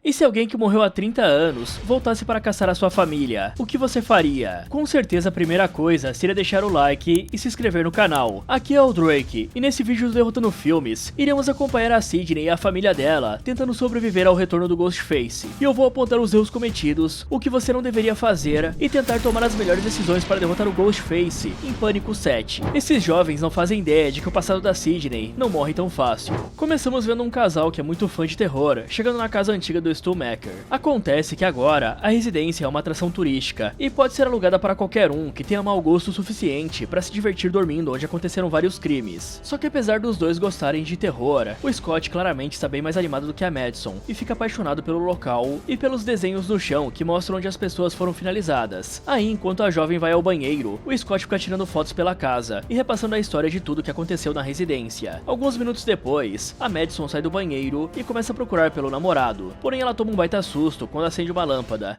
E se alguém que morreu há 30 anos voltasse para caçar a sua família, o que você faria? Com certeza a primeira coisa seria deixar o like e se inscrever no canal. Aqui é o Drake, e nesse vídeo do Derrotando Filmes, iremos acompanhar a Sidney e a família dela tentando sobreviver ao retorno do Ghostface. E eu vou apontar os erros cometidos, o que você não deveria fazer e tentar tomar as melhores decisões para derrotar o Ghostface em Pânico 7. Esses jovens não fazem ideia de que o passado da Sidney não morre tão fácil. Começamos vendo um casal que é muito fã de terror, chegando na casa antiga do Stuhlmacher. Acontece que agora, a residência é uma atração turística, e pode ser alugada para qualquer um que tenha mau gosto o suficiente para se divertir dormindo onde aconteceram vários crimes. Só que apesar dos dois gostarem de terror, o Scott claramente está bem mais animado do que a Madison, e fica apaixonado pelo local e pelos desenhos no chão que mostram onde as pessoas foram finalizadas. Aí, enquanto a jovem vai ao banheiro, o Scott fica tirando fotos pela casa e repassando a história de tudo que aconteceu na residência. Alguns minutos depois, a Madison sai do banheiro e começa a procurar pelo namorado, porém ela toma um baita susto quando acende uma lâmpada.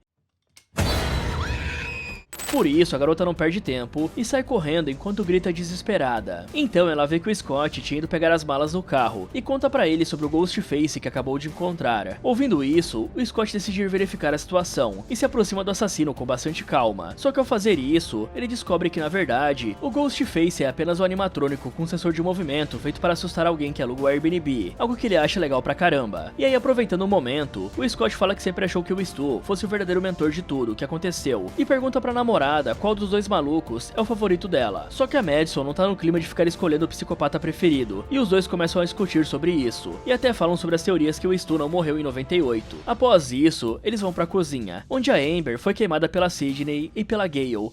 Por isso, a garota não perde tempo e sai correndo enquanto grita desesperada. Então ela vê que o Scott tinha ido pegar as malas no carro e conta pra ele sobre o Ghostface que acabou de encontrar. Ouvindo isso, o Scott decide ir verificar a situação e se aproxima do assassino com bastante calma. Só que ao fazer isso, ele descobre que na verdade, o Ghostface é apenas um animatrônico com sensor de movimento feito para assustar alguém que aluga o Airbnb, algo que ele acha legal pra caramba. E aí, aproveitando o momento, o Scott fala que sempre achou que o Stu fosse o verdadeiro mentor de tudo o que aconteceu e pergunta pra namorada qual dos dois malucos é o favorito dela. Só que a Madison não tá no clima de ficar escolhendo o psicopata preferido, e os dois começam a discutir sobre isso, e até falam sobre as teorias que o Stu não morreu em 98. Após isso, eles vão pra cozinha, onde a Amber foi queimada pela Sidney e pela Gale.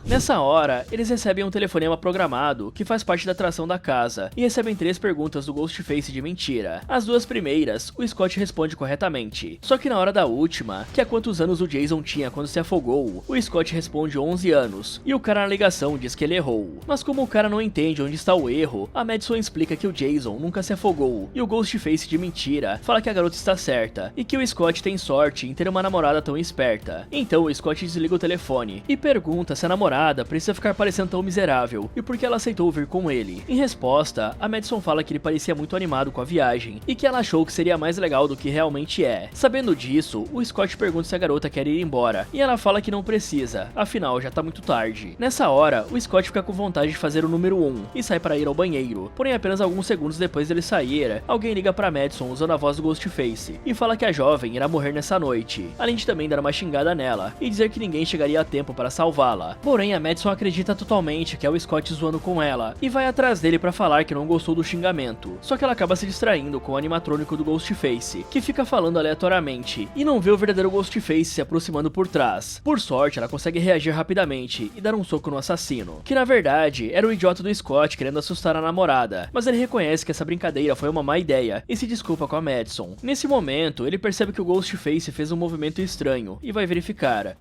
Nessa hora, eles recebem um telefonema programado que faz parte da atração da casa e recebem 3 perguntas do Ghostface de mentira. As 2 primeiras, o Scott responde corretamente. Só que na hora da última, que é quantos anos o Jason tinha quando se afogou, o Scott responde 11 anos e o cara na ligação diz que ele errou. Mas como o cara não entende onde está o erro, a Madison explica que o Jason nunca se afogou e o Ghostface de mentira fala que a garota está certa e que o Scott tem sorte em ter uma namorada tão esperta. Então o Scott desliga o telefone e pergunta se a namorada precisa ficar parecendo tão miserável e por que ela aceitou vir com ele. Em resposta, a Madison fala que ele parecia muito animado com a viagem e que ela achou que seria mais legal do que realmente é. Sabendo disso, o Scott pergunta se a garota quer ir embora e ela fala que não precisa, afinal já tá muito tarde. Nessa hora, o Scott fica com vontade de fazer o número 1 e sai para ir ao banheiro, porém apenas alguns segundos depois dele sair, alguém liga pra Madison usando a voz do Ghostface e fala que a jovem irá morrer nessa noite, além de também dar uma xingada nela e dizer que ninguém chegaria a tempo para salvá-la. Porém, a Madison acredita totalmente que é o Scott zoando com ela e vai atrás dele pra falar que não gostou do xingamento. Só que ela acaba se distraindo com o animatrônico do Ghostface, que fica falando aleatoriamente e não vê o verdadeiro Ghostface se aproximando por trás. Por sorte, ela consegue reagir rapidamente e dar um soco no assassino, que na verdade era o idiota do Scott querendo assustar a namorada, mas ele reconhece que essa brincadeira foi uma má ideia e se desculpa com a Madison. Nesse momento, ele percebe que o Ghostface fez um movimento estranho e vai verificar.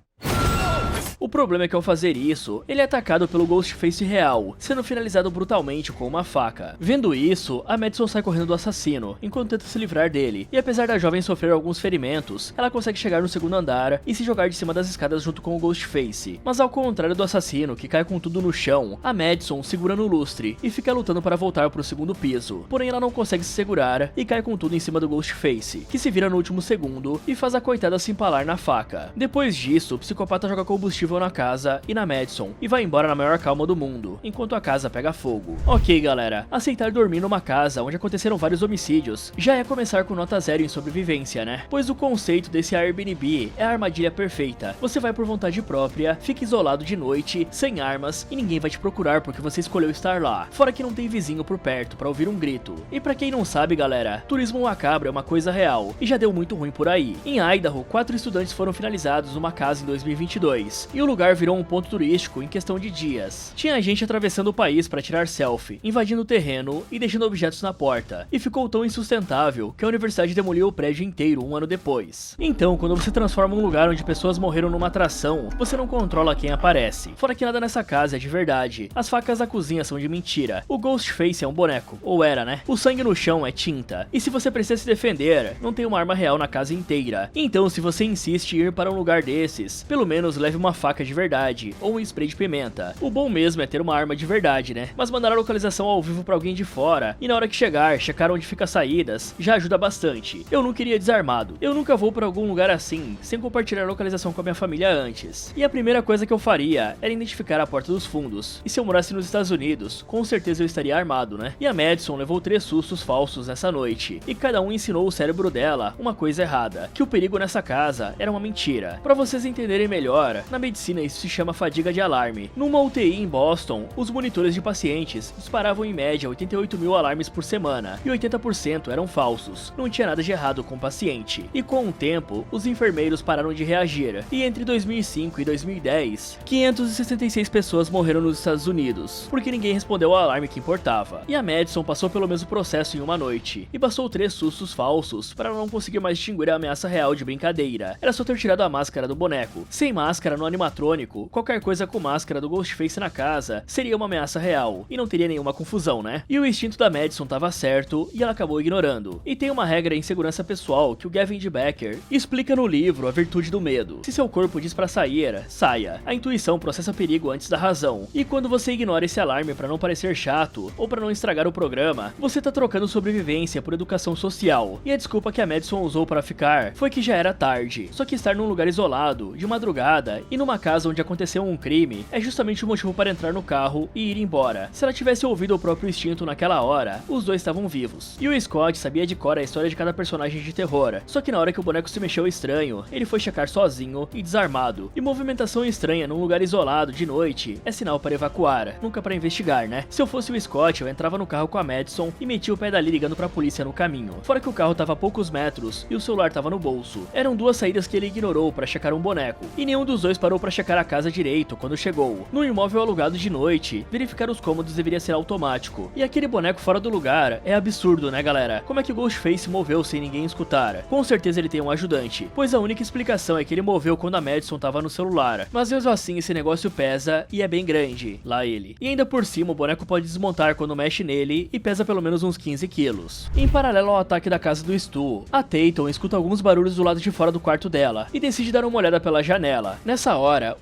O problema é que ao fazer isso, ele é atacado pelo Ghostface real, sendo finalizado brutalmente com uma faca. Vendo isso, a Madison sai correndo do assassino, enquanto tenta se livrar dele, e apesar da jovem sofrer alguns ferimentos, ela consegue chegar no segundo andar e se jogar de cima das escadas junto com o Ghostface. Mas ao contrário do assassino, que cai com tudo no chão, a Madison segura no lustre e fica lutando para voltar pro segundo piso. Porém ela não consegue se segurar e cai com tudo em cima do Ghostface, que se vira no último segundo e faz a coitada se empalar na faca. Depois disso, o psicopata joga combustível na casa e na Madison e vai embora na maior calma do mundo, enquanto a casa pega fogo. Ok galera, aceitar dormir numa casa onde aconteceram vários homicídios já é começar com nota 0 em sobrevivência, né? Pois o conceito desse Airbnb é a armadilha perfeita. Você vai por vontade própria, fica isolado de noite, sem armas e ninguém vai te procurar porque você escolheu estar lá. Fora que não tem vizinho por perto pra ouvir um grito. E pra quem não sabe galera, turismo macabro é uma coisa real e já deu muito ruim por aí. Em Idaho, 4 estudantes foram finalizados numa casa em 2022 e o lugar virou um ponto turístico em questão de dias. Tinha gente atravessando o país para tirar selfie, invadindo o terreno e deixando objetos na porta, e ficou tão insustentável que a universidade demoliu o prédio inteiro um ano depois. Então, quando você transforma um lugar onde pessoas morreram numa atração, você não controla quem aparece. Fora que nada nessa casa é de verdade, as facas da cozinha são de mentira, o Ghostface é um boneco, ou era né? O sangue no chão é tinta, e se você precisa se defender, não tem uma arma real na casa inteira. Então, se você insiste em ir para um lugar desses, pelo menos leve uma faca faca de verdade ou um spray de pimenta. O bom mesmo é ter uma arma de verdade, né? Mas mandar a localização ao vivo pra alguém de fora e na hora que chegar, checar onde fica as saídas, já ajuda bastante. Eu não queria desarmado. Eu nunca vou pra algum lugar assim, sem compartilhar a localização com a minha família antes. E a primeira coisa que eu faria era identificar a porta dos fundos. E se eu morasse nos Estados Unidos, com certeza eu estaria armado, né? E a Madison levou 3 sustos falsos nessa noite, e cada um ensinou o cérebro dela uma coisa errada, que o perigo nessa casa era uma mentira. Pra vocês entenderem melhor, na medicina isso se chama fadiga de alarme. Numa UTI em Boston, os monitores de pacientes disparavam em média 88 mil alarmes por semana, e 80% eram falsos. Não tinha nada de errado com o paciente. E com o tempo, os enfermeiros pararam de reagir, e entre 2005 e 2010, 566 pessoas morreram nos Estados Unidos, porque ninguém respondeu ao alarme que importava. E a Madison passou pelo mesmo processo em uma noite, e passou 3 sustos falsos para não conseguir mais distinguir a ameaça real de brincadeira. Era só ter tirado a máscara do boneco. Sem máscara no animatrônico, qualquer coisa com máscara do Ghostface na casa seria uma ameaça real, e não teria nenhuma confusão, né? E o instinto da Madison tava certo, e ela acabou ignorando. E tem uma regra em segurança pessoal que o Gavin de Becker explica no livro A Virtude do Medo. Se seu corpo diz pra sair, saia. A intuição processa perigo antes da razão. E quando você ignora esse alarme pra não parecer chato, ou pra não estragar o programa, você tá trocando sobrevivência por educação social. E a desculpa que a Madison usou para ficar foi que já era tarde. Só que estar num lugar isolado, de madrugada, e numa casa onde aconteceu um crime, é justamente o motivo para entrar no carro e ir embora. Se ela tivesse ouvido o próprio instinto naquela hora, os dois estavam vivos. E o Scott sabia de cor a história de cada personagem de terror. Só que na hora que o boneco se mexeu estranho, ele foi checar sozinho e desarmado. E movimentação estranha num lugar isolado de noite é sinal para evacuar, nunca para investigar, né? Se eu fosse o Scott, eu entrava no carro com a Madison e metia o pé dali ligando pra polícia no caminho. Fora que o carro tava a poucos metros e o celular tava no bolso. Eram 2 saídas que ele ignorou pra checar um boneco. E nenhum dos dois parou pra checar a casa direito quando chegou. No imóvel alugado de noite, verificar os cômodos deveria ser automático. E aquele boneco fora do lugar é absurdo, né, galera? Como é que o Ghostface moveu sem ninguém escutar? Com certeza ele tem um ajudante, pois a única explicação é que ele moveu quando a Madison tava no celular. Mas mesmo assim esse negócio pesa e é bem grande, lá ele. E ainda por cima o boneco pode desmontar quando mexe nele e pesa pelo menos uns 15 quilos. Em paralelo ao ataque da casa do Stu, a Tatum escuta alguns barulhos do lado de fora do quarto dela e decide dar uma olhada pela janela. Nessa hora,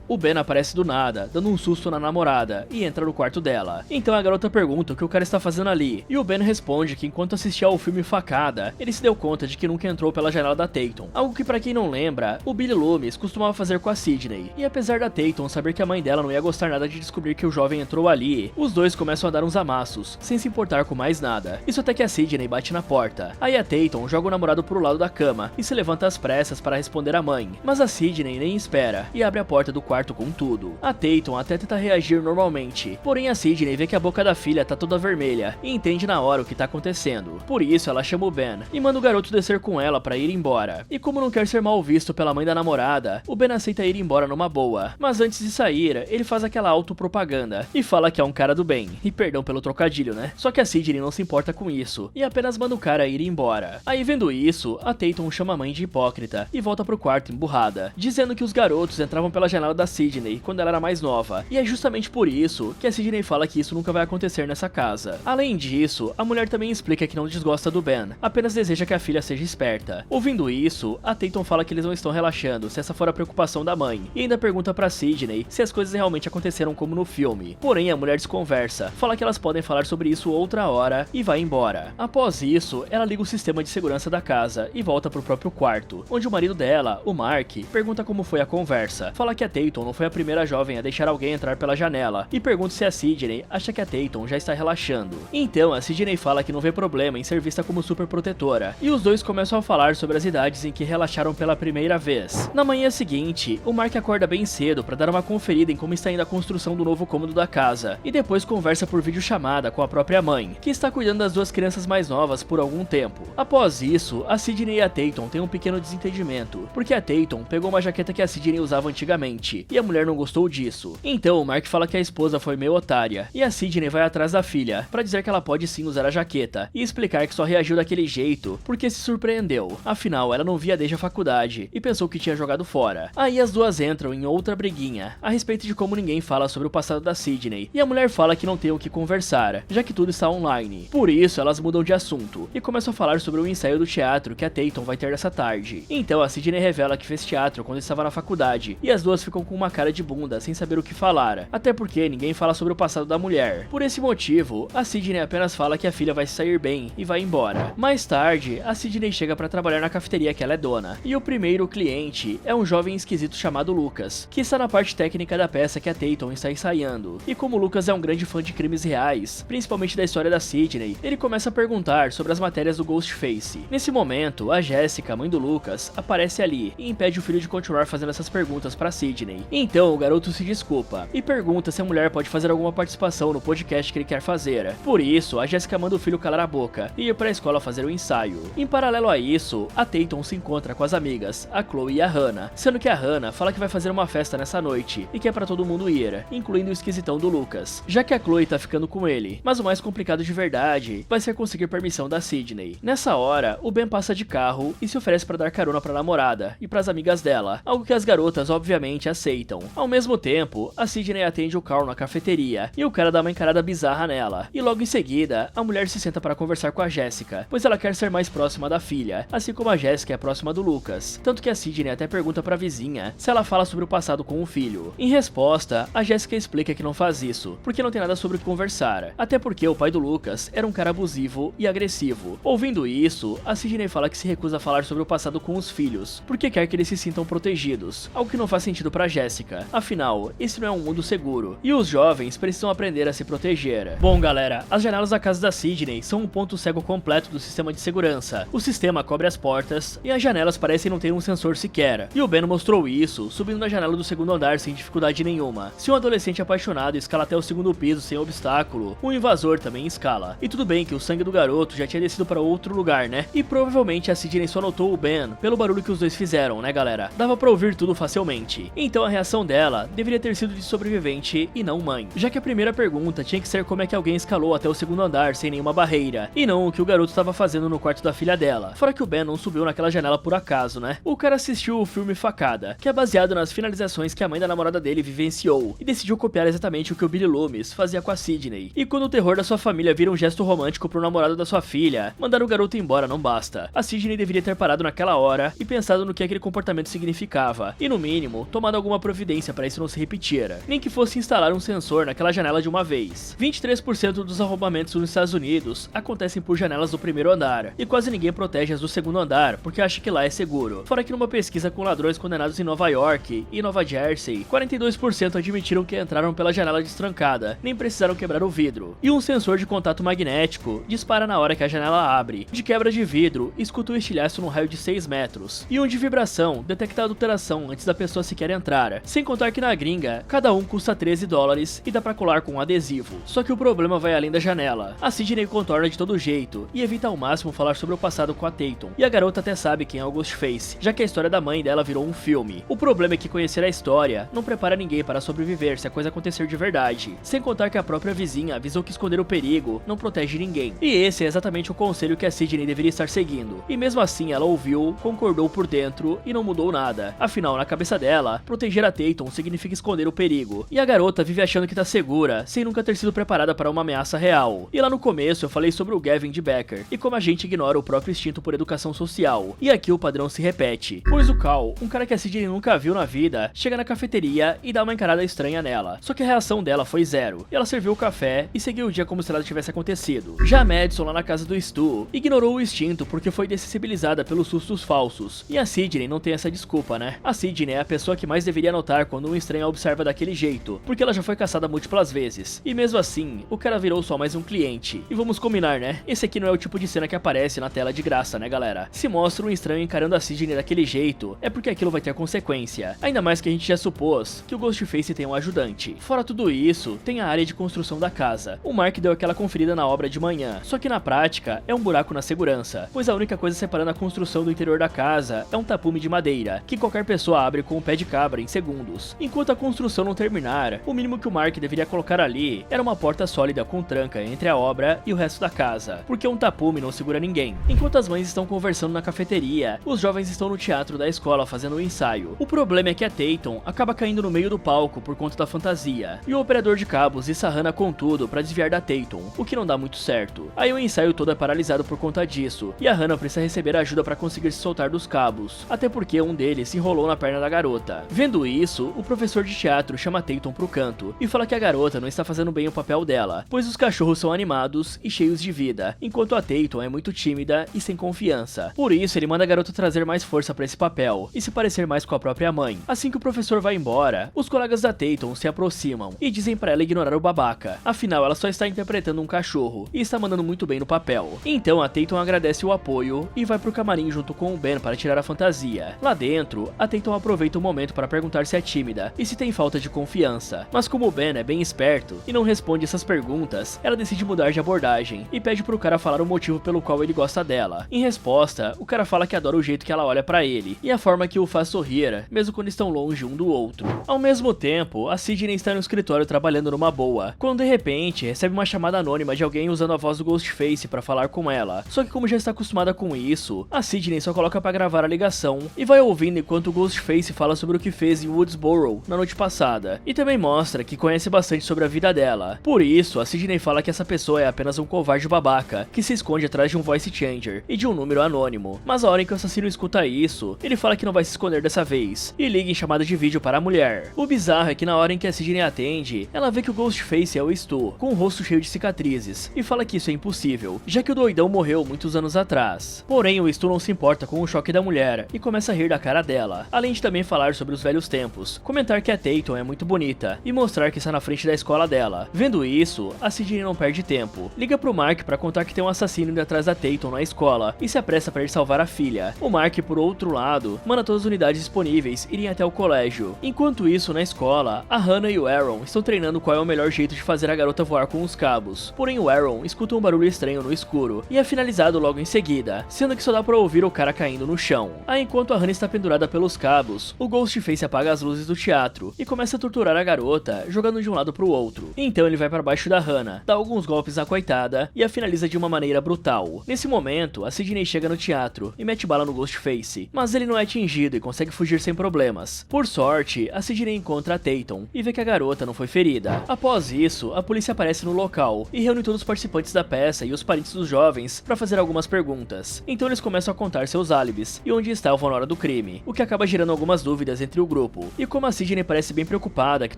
o Ben aparece do nada, dando um susto na namorada, e entra no quarto dela. Então a garota pergunta o que o cara está fazendo ali, e o Ben responde que enquanto assistia ao filme Facada, ele se deu conta de que nunca entrou pela janela da Tatum. Algo que pra quem não lembra, o Billy Loomis costumava fazer com a Sidney. E apesar da Tatum saber que a mãe dela não ia gostar nada de descobrir que o jovem entrou ali, os dois começam a dar uns amassos, sem se importar com mais nada. Isso até que a Sidney bate na porta. Aí a Tatum joga o namorado pro lado da cama, e se levanta às pressas para responder à mãe. Mas a Sidney nem espera, e abre a porta do quarto com tudo. A Tatum até tenta reagir normalmente, porém a Sidney vê que a boca da filha tá toda vermelha e entende na hora o que tá acontecendo. Por isso ela chama o Ben e manda o garoto descer com ela pra ir embora. E como não quer ser mal visto pela mãe da namorada, o Ben aceita ir embora numa boa. Mas antes de sair, ele faz aquela autopropaganda e fala que é um cara do bem. E perdão pelo trocadilho, né? Só que a Sidney não se importa com isso e apenas manda o cara ir embora. Aí vendo isso, a Tatum chama a mãe de hipócrita e volta pro quarto emburrada, dizendo que os garotos entravam pela janela da Sidney quando ela era mais nova, e é justamente por isso que a Sidney fala que isso nunca vai acontecer nessa casa. Além disso, a mulher também explica que não desgosta do Ben, apenas deseja que a filha seja esperta. Ouvindo isso, a Tatum fala que eles não estão relaxando se essa for a preocupação da mãe, e ainda pergunta pra Sidney se as coisas realmente aconteceram como no filme. Porém, a mulher desconversa, fala que elas podem falar sobre isso outra hora e vai embora. Após isso, ela liga o sistema de segurança da casa e volta pro próprio quarto, onde o marido dela, o Mark, pergunta como foi a conversa. Fala que a Tatum não foi a primeira jovem a deixar alguém entrar pela janela, e pergunta se a Sidney acha que a Tatum já está relaxando. Então a Sidney fala que não vê problema em ser vista como super protetora, e os dois começam a falar sobre as idades em que relaxaram pela primeira vez. Na manhã seguinte, o Mark acorda bem cedo para dar uma conferida em como está indo a construção do novo cômodo da casa, e depois conversa por videochamada com a própria mãe, que está cuidando das 2 crianças mais novas por algum tempo. Após isso, a Sidney e a Tatum têm um pequeno desentendimento, porque a Tatum pegou uma jaqueta que a Sidney usava antigamente, noite, e a mulher não gostou disso. Então o Mark fala que a esposa foi meio otária, e a Sidney vai atrás da filha, pra dizer que ela pode sim usar a jaqueta, e explicar que só reagiu daquele jeito porque se surpreendeu. Afinal, ela não via desde a faculdade, e pensou que tinha jogado fora. Aí as duas entram em outra briguinha, a respeito de como ninguém fala sobre o passado da Sidney, e a mulher fala que não tem o que conversar, já que tudo está online. Por isso, elas mudam de assunto, e começam a falar sobre o ensaio do teatro que a Tatum vai ter nessa tarde. Então a Sidney revela que fez teatro quando estava na faculdade, e as duas ficam com uma cara de bunda, sem saber o que falar, até porque ninguém fala sobre o passado da mulher. Por esse motivo, a Sidney apenas fala que a filha vai sair bem e vai embora. Mais tarde, a Sidney chega para trabalhar na cafeteria que ela é dona, e o primeiro cliente é um jovem esquisito chamado Lucas, que está na parte técnica da peça que a Tatum está ensaiando. E como Lucas é um grande fã de crimes reais, principalmente da história da Sidney, ele começa a perguntar sobre as matérias do Ghostface. Nesse momento, a Jessica, mãe do Lucas, aparece ali e impede o filho de continuar fazendo essas perguntas para Sidney. Então o garoto se desculpa e pergunta se a mulher pode fazer alguma participação no podcast que ele quer fazer. Por isso, a Jessica manda o filho calar a boca e ir para a escola fazer o ensaio. Em paralelo a isso, a Tatum se encontra com as amigas, a Chloe e a Hannah, sendo que a Hannah fala que vai fazer uma festa nessa noite e que é para todo mundo ir, incluindo o esquisitão do Lucas, já que a Chloe tá ficando com ele. Mas o mais complicado de verdade vai ser conseguir permissão da Sidney. Nessa hora, o Ben passa de carro e se oferece para dar carona para a namorada e para as amigas dela, algo que as garotas obviamente aceitam. Ao mesmo tempo, a Sidney atende o Carl na cafeteria e o cara dá uma encarada bizarra nela. E logo em seguida, a mulher se senta para conversar com a Jessica, pois ela quer ser mais próxima da filha, assim como a Jessica é próxima do Lucas. Tanto que a Sidney até pergunta pra vizinha se ela fala sobre o passado com o filho. Em resposta, a Jessica explica que não faz isso, porque não tem nada sobre o que conversar. Até porque o pai do Lucas era um cara abusivo e agressivo. Ouvindo isso, a Sidney fala que se recusa a falar sobre o passado com os filhos, porque quer que eles se sintam protegidos, algo que não faz sentido pra Jessica. Afinal, esse não é um mundo seguro, e os jovens precisam aprender a se proteger. Bom galera, as janelas da casa da Sidney são um ponto cego completo do sistema de segurança. O sistema cobre as portas, e as janelas parecem não ter um sensor sequer. E o Ben mostrou isso, subindo na janela do segundo andar sem dificuldade nenhuma. Se um adolescente apaixonado escala até o segundo piso sem obstáculo, um invasor também escala. E tudo bem que o sangue do garoto já tinha descido para outro lugar, né? E provavelmente a Sidney só notou o Ben pelo barulho que os dois fizeram, né galera? Dava pra ouvir tudo facilmente. Então a reação dela deveria ter sido de sobrevivente e não mãe. Já que a primeira pergunta tinha que ser como é que alguém escalou até o segundo andar sem nenhuma barreira, e não o que o garoto estava fazendo no quarto da filha dela. Fora que o Ben não subiu naquela janela por acaso, né? O cara assistiu o filme Facada, que é baseado nas finalizações que a mãe da namorada dele vivenciou, e decidiu copiar exatamente o que o Billy Loomis fazia com a Sidney. E quando o terror da sua família vira um gesto romântico pro namorado da sua filha, mandar o garoto embora não basta. A Sidney deveria ter parado naquela hora e pensado no que aquele comportamento significava, e no mínimo, tomado alguma providência para isso não se repetir. Nem que fosse instalar um sensor naquela janela de uma vez. 23% dos arrombamentos nos Estados Unidos acontecem por janelas do primeiro andar, e quase ninguém protege as do segundo andar, porque acha que lá é seguro. Fora que numa pesquisa com ladrões condenados em Nova York e Nova Jersey, 42% admitiram que entraram pela janela destrancada, nem precisaram quebrar o vidro. E um sensor de contato magnético dispara na hora que a janela abre. De quebra de vidro, escuta o estilhaço num raio de 6 metros. E um de vibração detecta a adulteração antes da pessoa sequer entrar. Sem contar que na gringa, cada um custa $13 e dá pra colar com um adesivo. Só que o problema vai além da janela. A Sidney contorna de todo jeito e evita ao máximo falar sobre o passado com a Tatum. E a garota até sabe quem é o Ghostface, já que a história da mãe dela virou um filme. O problema é que conhecer a história não prepara ninguém para sobreviver se a coisa acontecer de verdade. Sem contar que a própria vizinha avisou que esconder o perigo não protege ninguém. E esse é exatamente o conselho que a Sidney deveria estar seguindo. E mesmo assim ela ouviu, concordou por dentro e não mudou nada. Afinal, na cabeça dela, proteger a Tatum significa esconder o perigo. E a garota vive achando que tá segura, sem nunca ter sido preparada para uma ameaça real. E lá no começo eu falei sobre o Gavin de Becker, e como a gente ignora o próprio instinto por educação social. E aqui o padrão se repete. Pois o Cal, um cara que a Sidney nunca viu na vida, chega na cafeteria e dá uma encarada estranha nela. Só que a reação dela foi zero. E ela serviu o café e seguiu o dia como se nada tivesse acontecido. Já Madison, lá na casa do Stu, ignorou o instinto porque foi dessensibilizada pelos sustos falsos. E a Sidney não tem essa desculpa, né? A Sidney é a pessoa que mais deveria notar quando um estranho a observa daquele jeito, porque ela já foi caçada múltiplas vezes. E mesmo assim, o cara virou só mais um cliente. E vamos combinar, né? Esse aqui não é o tipo de cena que aparece na tela de graça, né, galera? Se mostra um estranho encarando a Sidney daquele jeito, é porque aquilo vai ter consequência. Ainda mais que a gente já supôs que o Ghostface tem um ajudante. Fora tudo isso, tem a área de construção da casa. O Mark deu aquela conferida na obra de manhã, só que na prática é um buraco na segurança, pois a única coisa separando a construção do interior da casa é um tapume de madeira, que qualquer pessoa abre com um pé de cabra em segundos. Enquanto a construção não terminar, o mínimo que o Mark deveria colocar ali era uma porta sólida com tranca entre a obra e o resto da casa, porque um tapume não segura ninguém. Enquanto as mães estão conversando na cafeteria, os jovens estão no teatro da escola fazendo um ensaio. O problema é que a Tatum acaba caindo no meio do palco por conta da fantasia, e o operador de cabos issa Hannah com tudo pra desviar da Tatum, o que não dá muito certo. Aí o ensaio todo é paralisado por conta disso, e a Hannah precisa receber ajuda pra conseguir se soltar dos cabos, até porque um deles se enrolou na perna da garota. Vendo isso, o professor de teatro chama a Tatum pro canto e fala que a garota não está fazendo bem o papel dela, pois os cachorros são animados e cheios de vida, enquanto a Tatum é muito tímida e sem confiança. Por isso, ele manda a garota trazer mais força pra esse papel e se parecer mais com a própria mãe. Assim que o professor vai embora, os colegas da Tatum se aproximam e dizem pra ela ignorar o babaca, afinal ela só está interpretando um cachorro e está mandando muito bem no papel. Então a Tatum agradece o apoio e vai pro camarim junto com o Ben para tirar a fantasia. Lá dentro, a Tatum aproveita o momento para perguntar se é tímida e se tem falta de confiança, mas como o Ben é bem esperto e não responde essas perguntas, ela decide mudar de abordagem e pede pro cara falar o motivo pelo qual ele gosta dela. Em resposta, o cara fala que adora o jeito que ela olha pra ele e a forma que o faz sorrir, mesmo quando estão longe um do outro. Ao mesmo tempo, a Sidney está no escritório trabalhando numa boa, quando de repente recebe uma chamada anônima de alguém usando a voz do Ghostface pra falar com ela. Só que como já está acostumada com isso, a Sidney só coloca pra gravar a ligação e vai ouvindo enquanto o Ghostface fala sobre o que fez em Woodsboro na noite passada, e também mostra que conhece bastante sobre a vida dela. Por isso, a Sidney fala que essa pessoa é apenas um covarde babaca, que se esconde atrás de um voice changer e de um número anônimo. Mas a hora em que o assassino escuta isso, ele fala que não vai se esconder dessa vez, e liga em chamada de vídeo para a mulher. O bizarro é que na hora em que a Sidney atende, ela vê que o Ghostface é o Stu, com o rosto cheio de cicatrizes, e fala que isso é impossível, já que o doidão morreu muitos anos atrás. Porém, o Stu não se importa com o choque da mulher, e começa a rir da cara dela, além de também falar sobre os velhos tempos, comentar que a Tatum é muito bonita, e mostrar que está na frente da escola dela. Vendo isso, a Sidney não perde tempo, liga pro Mark pra contar que tem um assassino indo atrás da Tatum na escola, e se apressa para ir salvar a filha. O Mark, por outro lado, manda todas as unidades disponíveis irem até o colégio. Enquanto isso, na escola, a Hannah e o Aaron estão treinando qual é o melhor jeito de fazer a garota voar com os cabos. Porém, o Aaron escuta um barulho estranho no escuro, e é finalizado logo em seguida, sendo que só dá pra ouvir o cara caindo no chão. Aí, enquanto a Hannah está pendurada pelos cabos, o Ghostface apaga as luzes do teatro e começa a torturar a garota, jogando de um lado pro outro. Então ele vai para baixo da Hannah, dá alguns golpes à coitada e a finaliza de uma maneira brutal. Nesse momento, a Sidney chega no teatro e mete bala no Ghostface, mas ele não é atingido e consegue fugir sem problemas. Por sorte, a Sidney encontra a Tatum e vê que a garota não foi ferida. Após isso, a polícia aparece no local e reúne todos os participantes da peça e os parentes dos jovens para fazer algumas perguntas. Então eles começam a contar seus álibis e onde estavam na hora do crime, o que acaba gerando algumas dúvidas entre o grupo. E como a Sidney parece bem preocupada que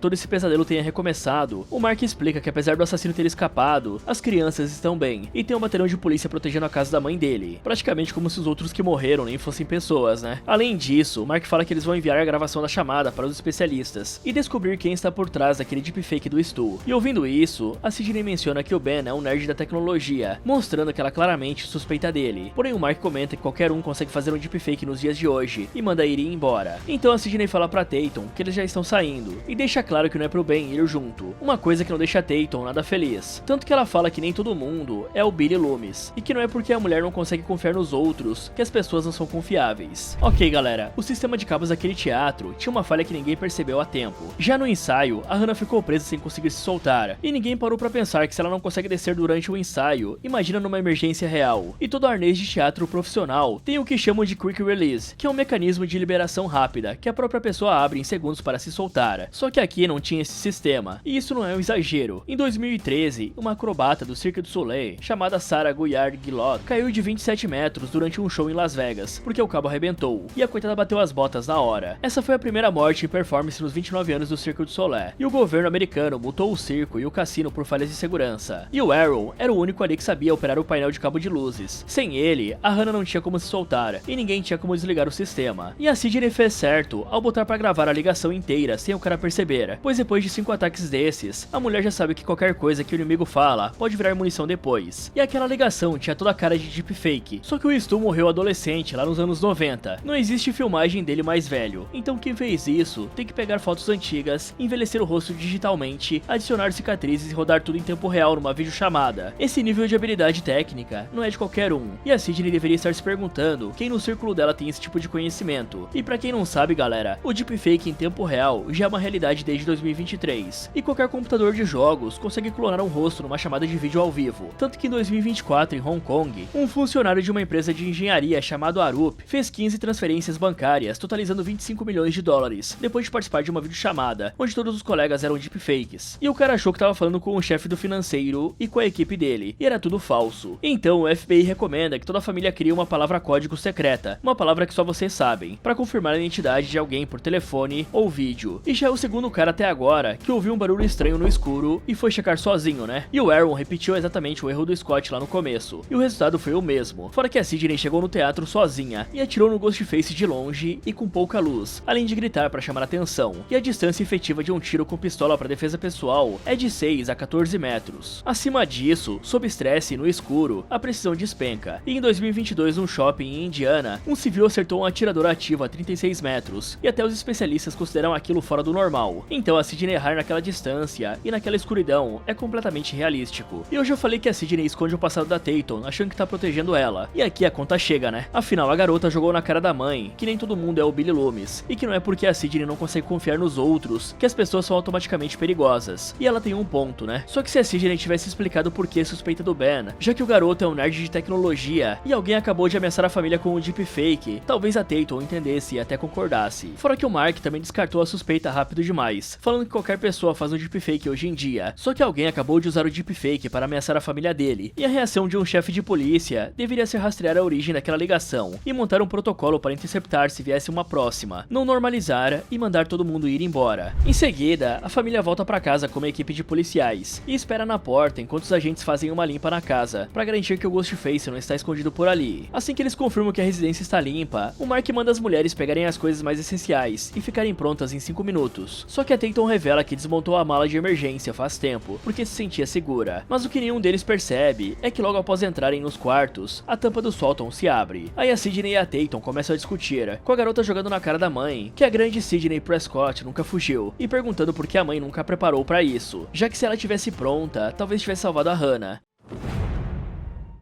todo esse pesadelo tenha recomeçado, o Mark explica que apesar do assassino ter escapado, as crianças estão bem e tem um batalhão de polícia protegendo a casa da mãe dele, praticamente como se os outros que morreram nem fossem pessoas, né? Além disso, o Mark fala que eles vão enviar a gravação da chamada para os especialistas e descobrir quem está por trás daquele deepfake do Stu. E ouvindo isso, a Sidney menciona que o Ben é um nerd da tecnologia, mostrando que ela claramente suspeita dele. Porém, o Mark comenta que qualquer um consegue fazer um deepfake nos dias de hoje e manda ele ir embora. Então a Sidney fala pra Tatum que eles já estão saindo e deixa claro que não é pro Ben ir junto, uma coisa que não deixa a Tatum nada feliz. Tanto que ela fala que nem todo mundo é o Billy Loomis e que não é porque a mulher não consegue confiar nos outros que as pessoas não são confiáveis. Ok, galera, o sistema de cabos daquele teatro tinha uma falha que ninguém percebeu a tempo. Já no ensaio, a Hannah ficou presa sem conseguir se soltar e ninguém parou pra pensar que se ela não consegue descer durante o ensaio, imagina numa emergência real. E todo arnês de teatro profissional tem o que chamam de Quick Release, que é um mecanismo de liberação rápida que a própria pessoa abre em segundos para se soltar. Só que aqui não tinha esse sistema, e isso não é um exagero. Em 2013, uma acrobata do Cirque du Soleil, chamada Sarah Gouillard-Guillot, caiu de 27 metros durante um show em Las Vegas, porque o cabo arrebentou, e a coitada bateu as botas na hora. Essa foi a primeira morte em performance nos 29 anos do Cirque du Soleil, e o governo americano multou o circo e o cassino por falhas de segurança. E o Aaron era o único ali que sabia operar o painel de cabo de luzes. Sem ele, a Hannah não tinha como se soltar, e ninguém tinha como desligar o sistema. E a Sidney fez certo ao botar pra gravar a ligação inteira sem o cara perceber, pois depois de 5 ataques desses, a mulher já sabe que qualquer coisa que o inimigo fala pode virar munição depois. E aquela ligação tinha toda a cara de deepfake, só que o Stu morreu adolescente lá nos anos 90. Não existe filmagem dele mais velho, então quem fez isso tem que pegar fotos antigas, envelhecer o rosto digitalmente, adicionar cicatrizes e rodar tudo em tempo real numa videochamada. Esse nível de habilidade técnica não é de qualquer um, e a Sidney deveria estar se perguntando quem no círculo dela tem esse tipo de conhecimento. E pra quem não sabe, galera, o deepfake em tempo real já é uma realidade desde 2023, e qualquer computador de jogos consegue clonar um rosto numa chamada de vídeo ao vivo. Tanto que em 2024, em Hong Kong, um funcionário de uma empresa de engenharia chamado Arup fez 15 transferências bancárias, totalizando 25 milhões de dólares, depois de participar de uma videochamada, onde todos os colegas eram deepfakes. E o cara achou que tava falando com o chefe do financeiro e com a equipe dele, e era tudo falso. Então o FBI recomenda que toda a família crie uma palavra código secreta, uma palavra que só vocês sabem, para confirmar a identidade de alguém por telefone ou vídeo. E já é o segundo cara até agora que ouviu um barulho estranho no escuro e foi checar sozinho, né? E o Aaron repetiu exatamente o erro do Scott lá no começo, e o resultado foi o mesmo. Fora que a Sidney chegou no teatro sozinha e atirou no Ghostface de longe e com pouca luz, além de gritar para chamar atenção. E a distância efetiva de um tiro com pistola para defesa pessoal é de 6 a 14 metros. Acima disso, sob estresse e no escuro, a precisão despenca. E em 2022, num shopping em Indiana, um civil acertou um atirador ativo a 36 metros, e até os especialistas consideram aquilo fora do normal. Então a Sidney errar naquela distância e naquela escuridão é completamente realístico. E hoje eu falei que a Sidney esconde o passado da Tatum, achando que tá protegendo ela. E aqui a conta chega, né? Afinal, a garota jogou na cara da mãe que nem todo mundo é o Billy Loomis, e que não é porque a Sidney não consegue confiar nos outros que as pessoas são automaticamente perigosas. E ela tem um ponto, né? Só que se a Sidney tivesse explicado por que suspeita do Ben, já que o garoto é um nerd de tecnologia e alguém acabou de ameaçar a família com um deepfake, talvez a Tatum entendesse e até concordasse. Fora que o Mark também descartou a suspeita rápido demais, falando que qualquer pessoa faz um deepfake hoje em dia, só que alguém acabou de usar o deepfake para ameaçar a família dele, e a reação de um chefe de polícia deveria ser rastrear a origem daquela ligação e montar um protocolo para interceptar se viesse uma próxima, não normalizar e mandar todo mundo ir embora. Em seguida, a família volta para casa com uma equipe de policiais e espera na porta enquanto os agentes fazem uma limpa na casa, para garantir que o Ghostface não está escondido por ali. Assim que eles confirmam que a residência está limpa, o Mark manda as mulheres pegarem as coisas mais essenciais e ficarem prontas em 5 minutos. Só que a Tatum revela que desmontou a mala de emergência faz tempo, porque se sentia segura. Mas o que nenhum deles percebe é que logo após entrarem nos quartos, a tampa do sótão se abre. Aí a Sidney e a Tatum começam a discutir, com a garota jogando na cara da mãe que a grande Sidney Prescott nunca fugiu, e perguntando por que a mãe nunca a preparou para isso, já que se ela tivesse pronta, talvez tivesse salvado a Hannah.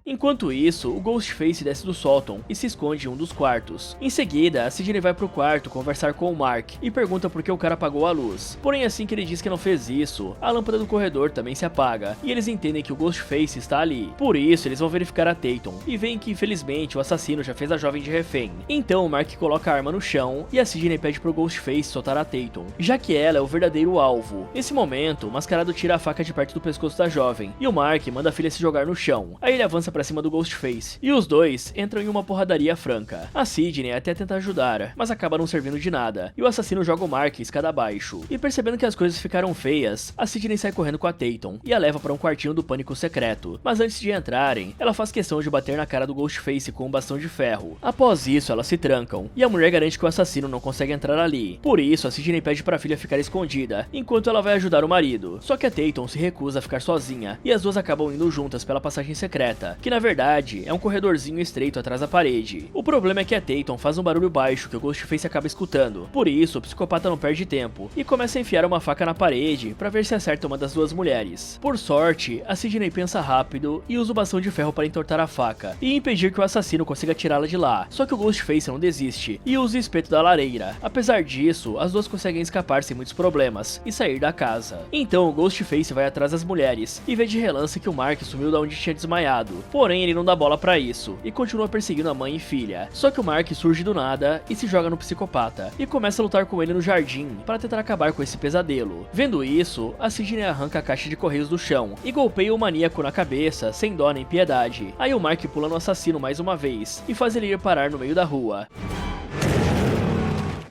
Enquanto isso, o Ghostface desce do sótão e se esconde em um dos quartos. Em seguida, a Sidney vai pro quarto conversar com o Mark e pergunta por que o cara apagou a luz. Porém, assim que ele diz que não fez isso, a lâmpada do corredor também se apaga, e eles entendem que o Ghostface está ali. Por isso, eles vão verificar a Tatum, e veem que infelizmente o assassino já fez a jovem de refém. Então o Mark coloca a arma no chão, e a Sidney pede pro Ghostface soltar a Tatum, já que ela é o verdadeiro alvo. Nesse momento, o mascarado tira a faca de perto do pescoço da jovem, e o Mark manda a filha se jogar no chão. Aí ele avança pra cima do Ghostface, e os dois entram em uma porradaria franca. A Sidney até tenta ajudar, mas acaba não servindo de nada, e o assassino joga o Mark escada abaixo. E percebendo que as coisas ficaram feias, a Sidney sai correndo com a Tatum, e a leva para um quartinho do pânico secreto. Mas antes de entrarem, ela faz questão de bater na cara do Ghostface com um bastão de ferro. Após isso, elas se trancam, e a mulher garante que o assassino não consegue entrar ali. Por isso, a Sidney pede para a filha ficar escondida, enquanto ela vai ajudar o marido. Só que a Tatum se recusa a ficar sozinha, e as duas acabam indo juntas pela passagem secreta, que na verdade é um corredorzinho estreito atrás da parede. O problema é que a Tatum faz um barulho baixo que o Ghostface acaba escutando. Por isso, o psicopata não perde tempo e começa a enfiar uma faca na parede para ver se acerta uma das duas mulheres. Por sorte, a Sidney pensa rápido e usa o bastão de ferro para entortar a faca e impedir que o assassino consiga tirá-la de lá. Só que o Ghostface não desiste e usa o espeto da lareira. Apesar disso, as duas conseguem escapar sem muitos problemas e sair da casa. Então o Ghostface vai atrás das mulheres e vê de relance que o Mark sumiu da onde tinha desmaiado. Porém, ele não dá bola pra isso e continua perseguindo a mãe e filha. Só que o Mark surge do nada e se joga no psicopata e começa a lutar com ele no jardim para tentar acabar com esse pesadelo. Vendo isso, a Sidney arranca a caixa de correios do chão e golpeia o maníaco na cabeça sem dó nem piedade. Aí o Mark pula no assassino mais uma vez e faz ele ir parar no meio da rua,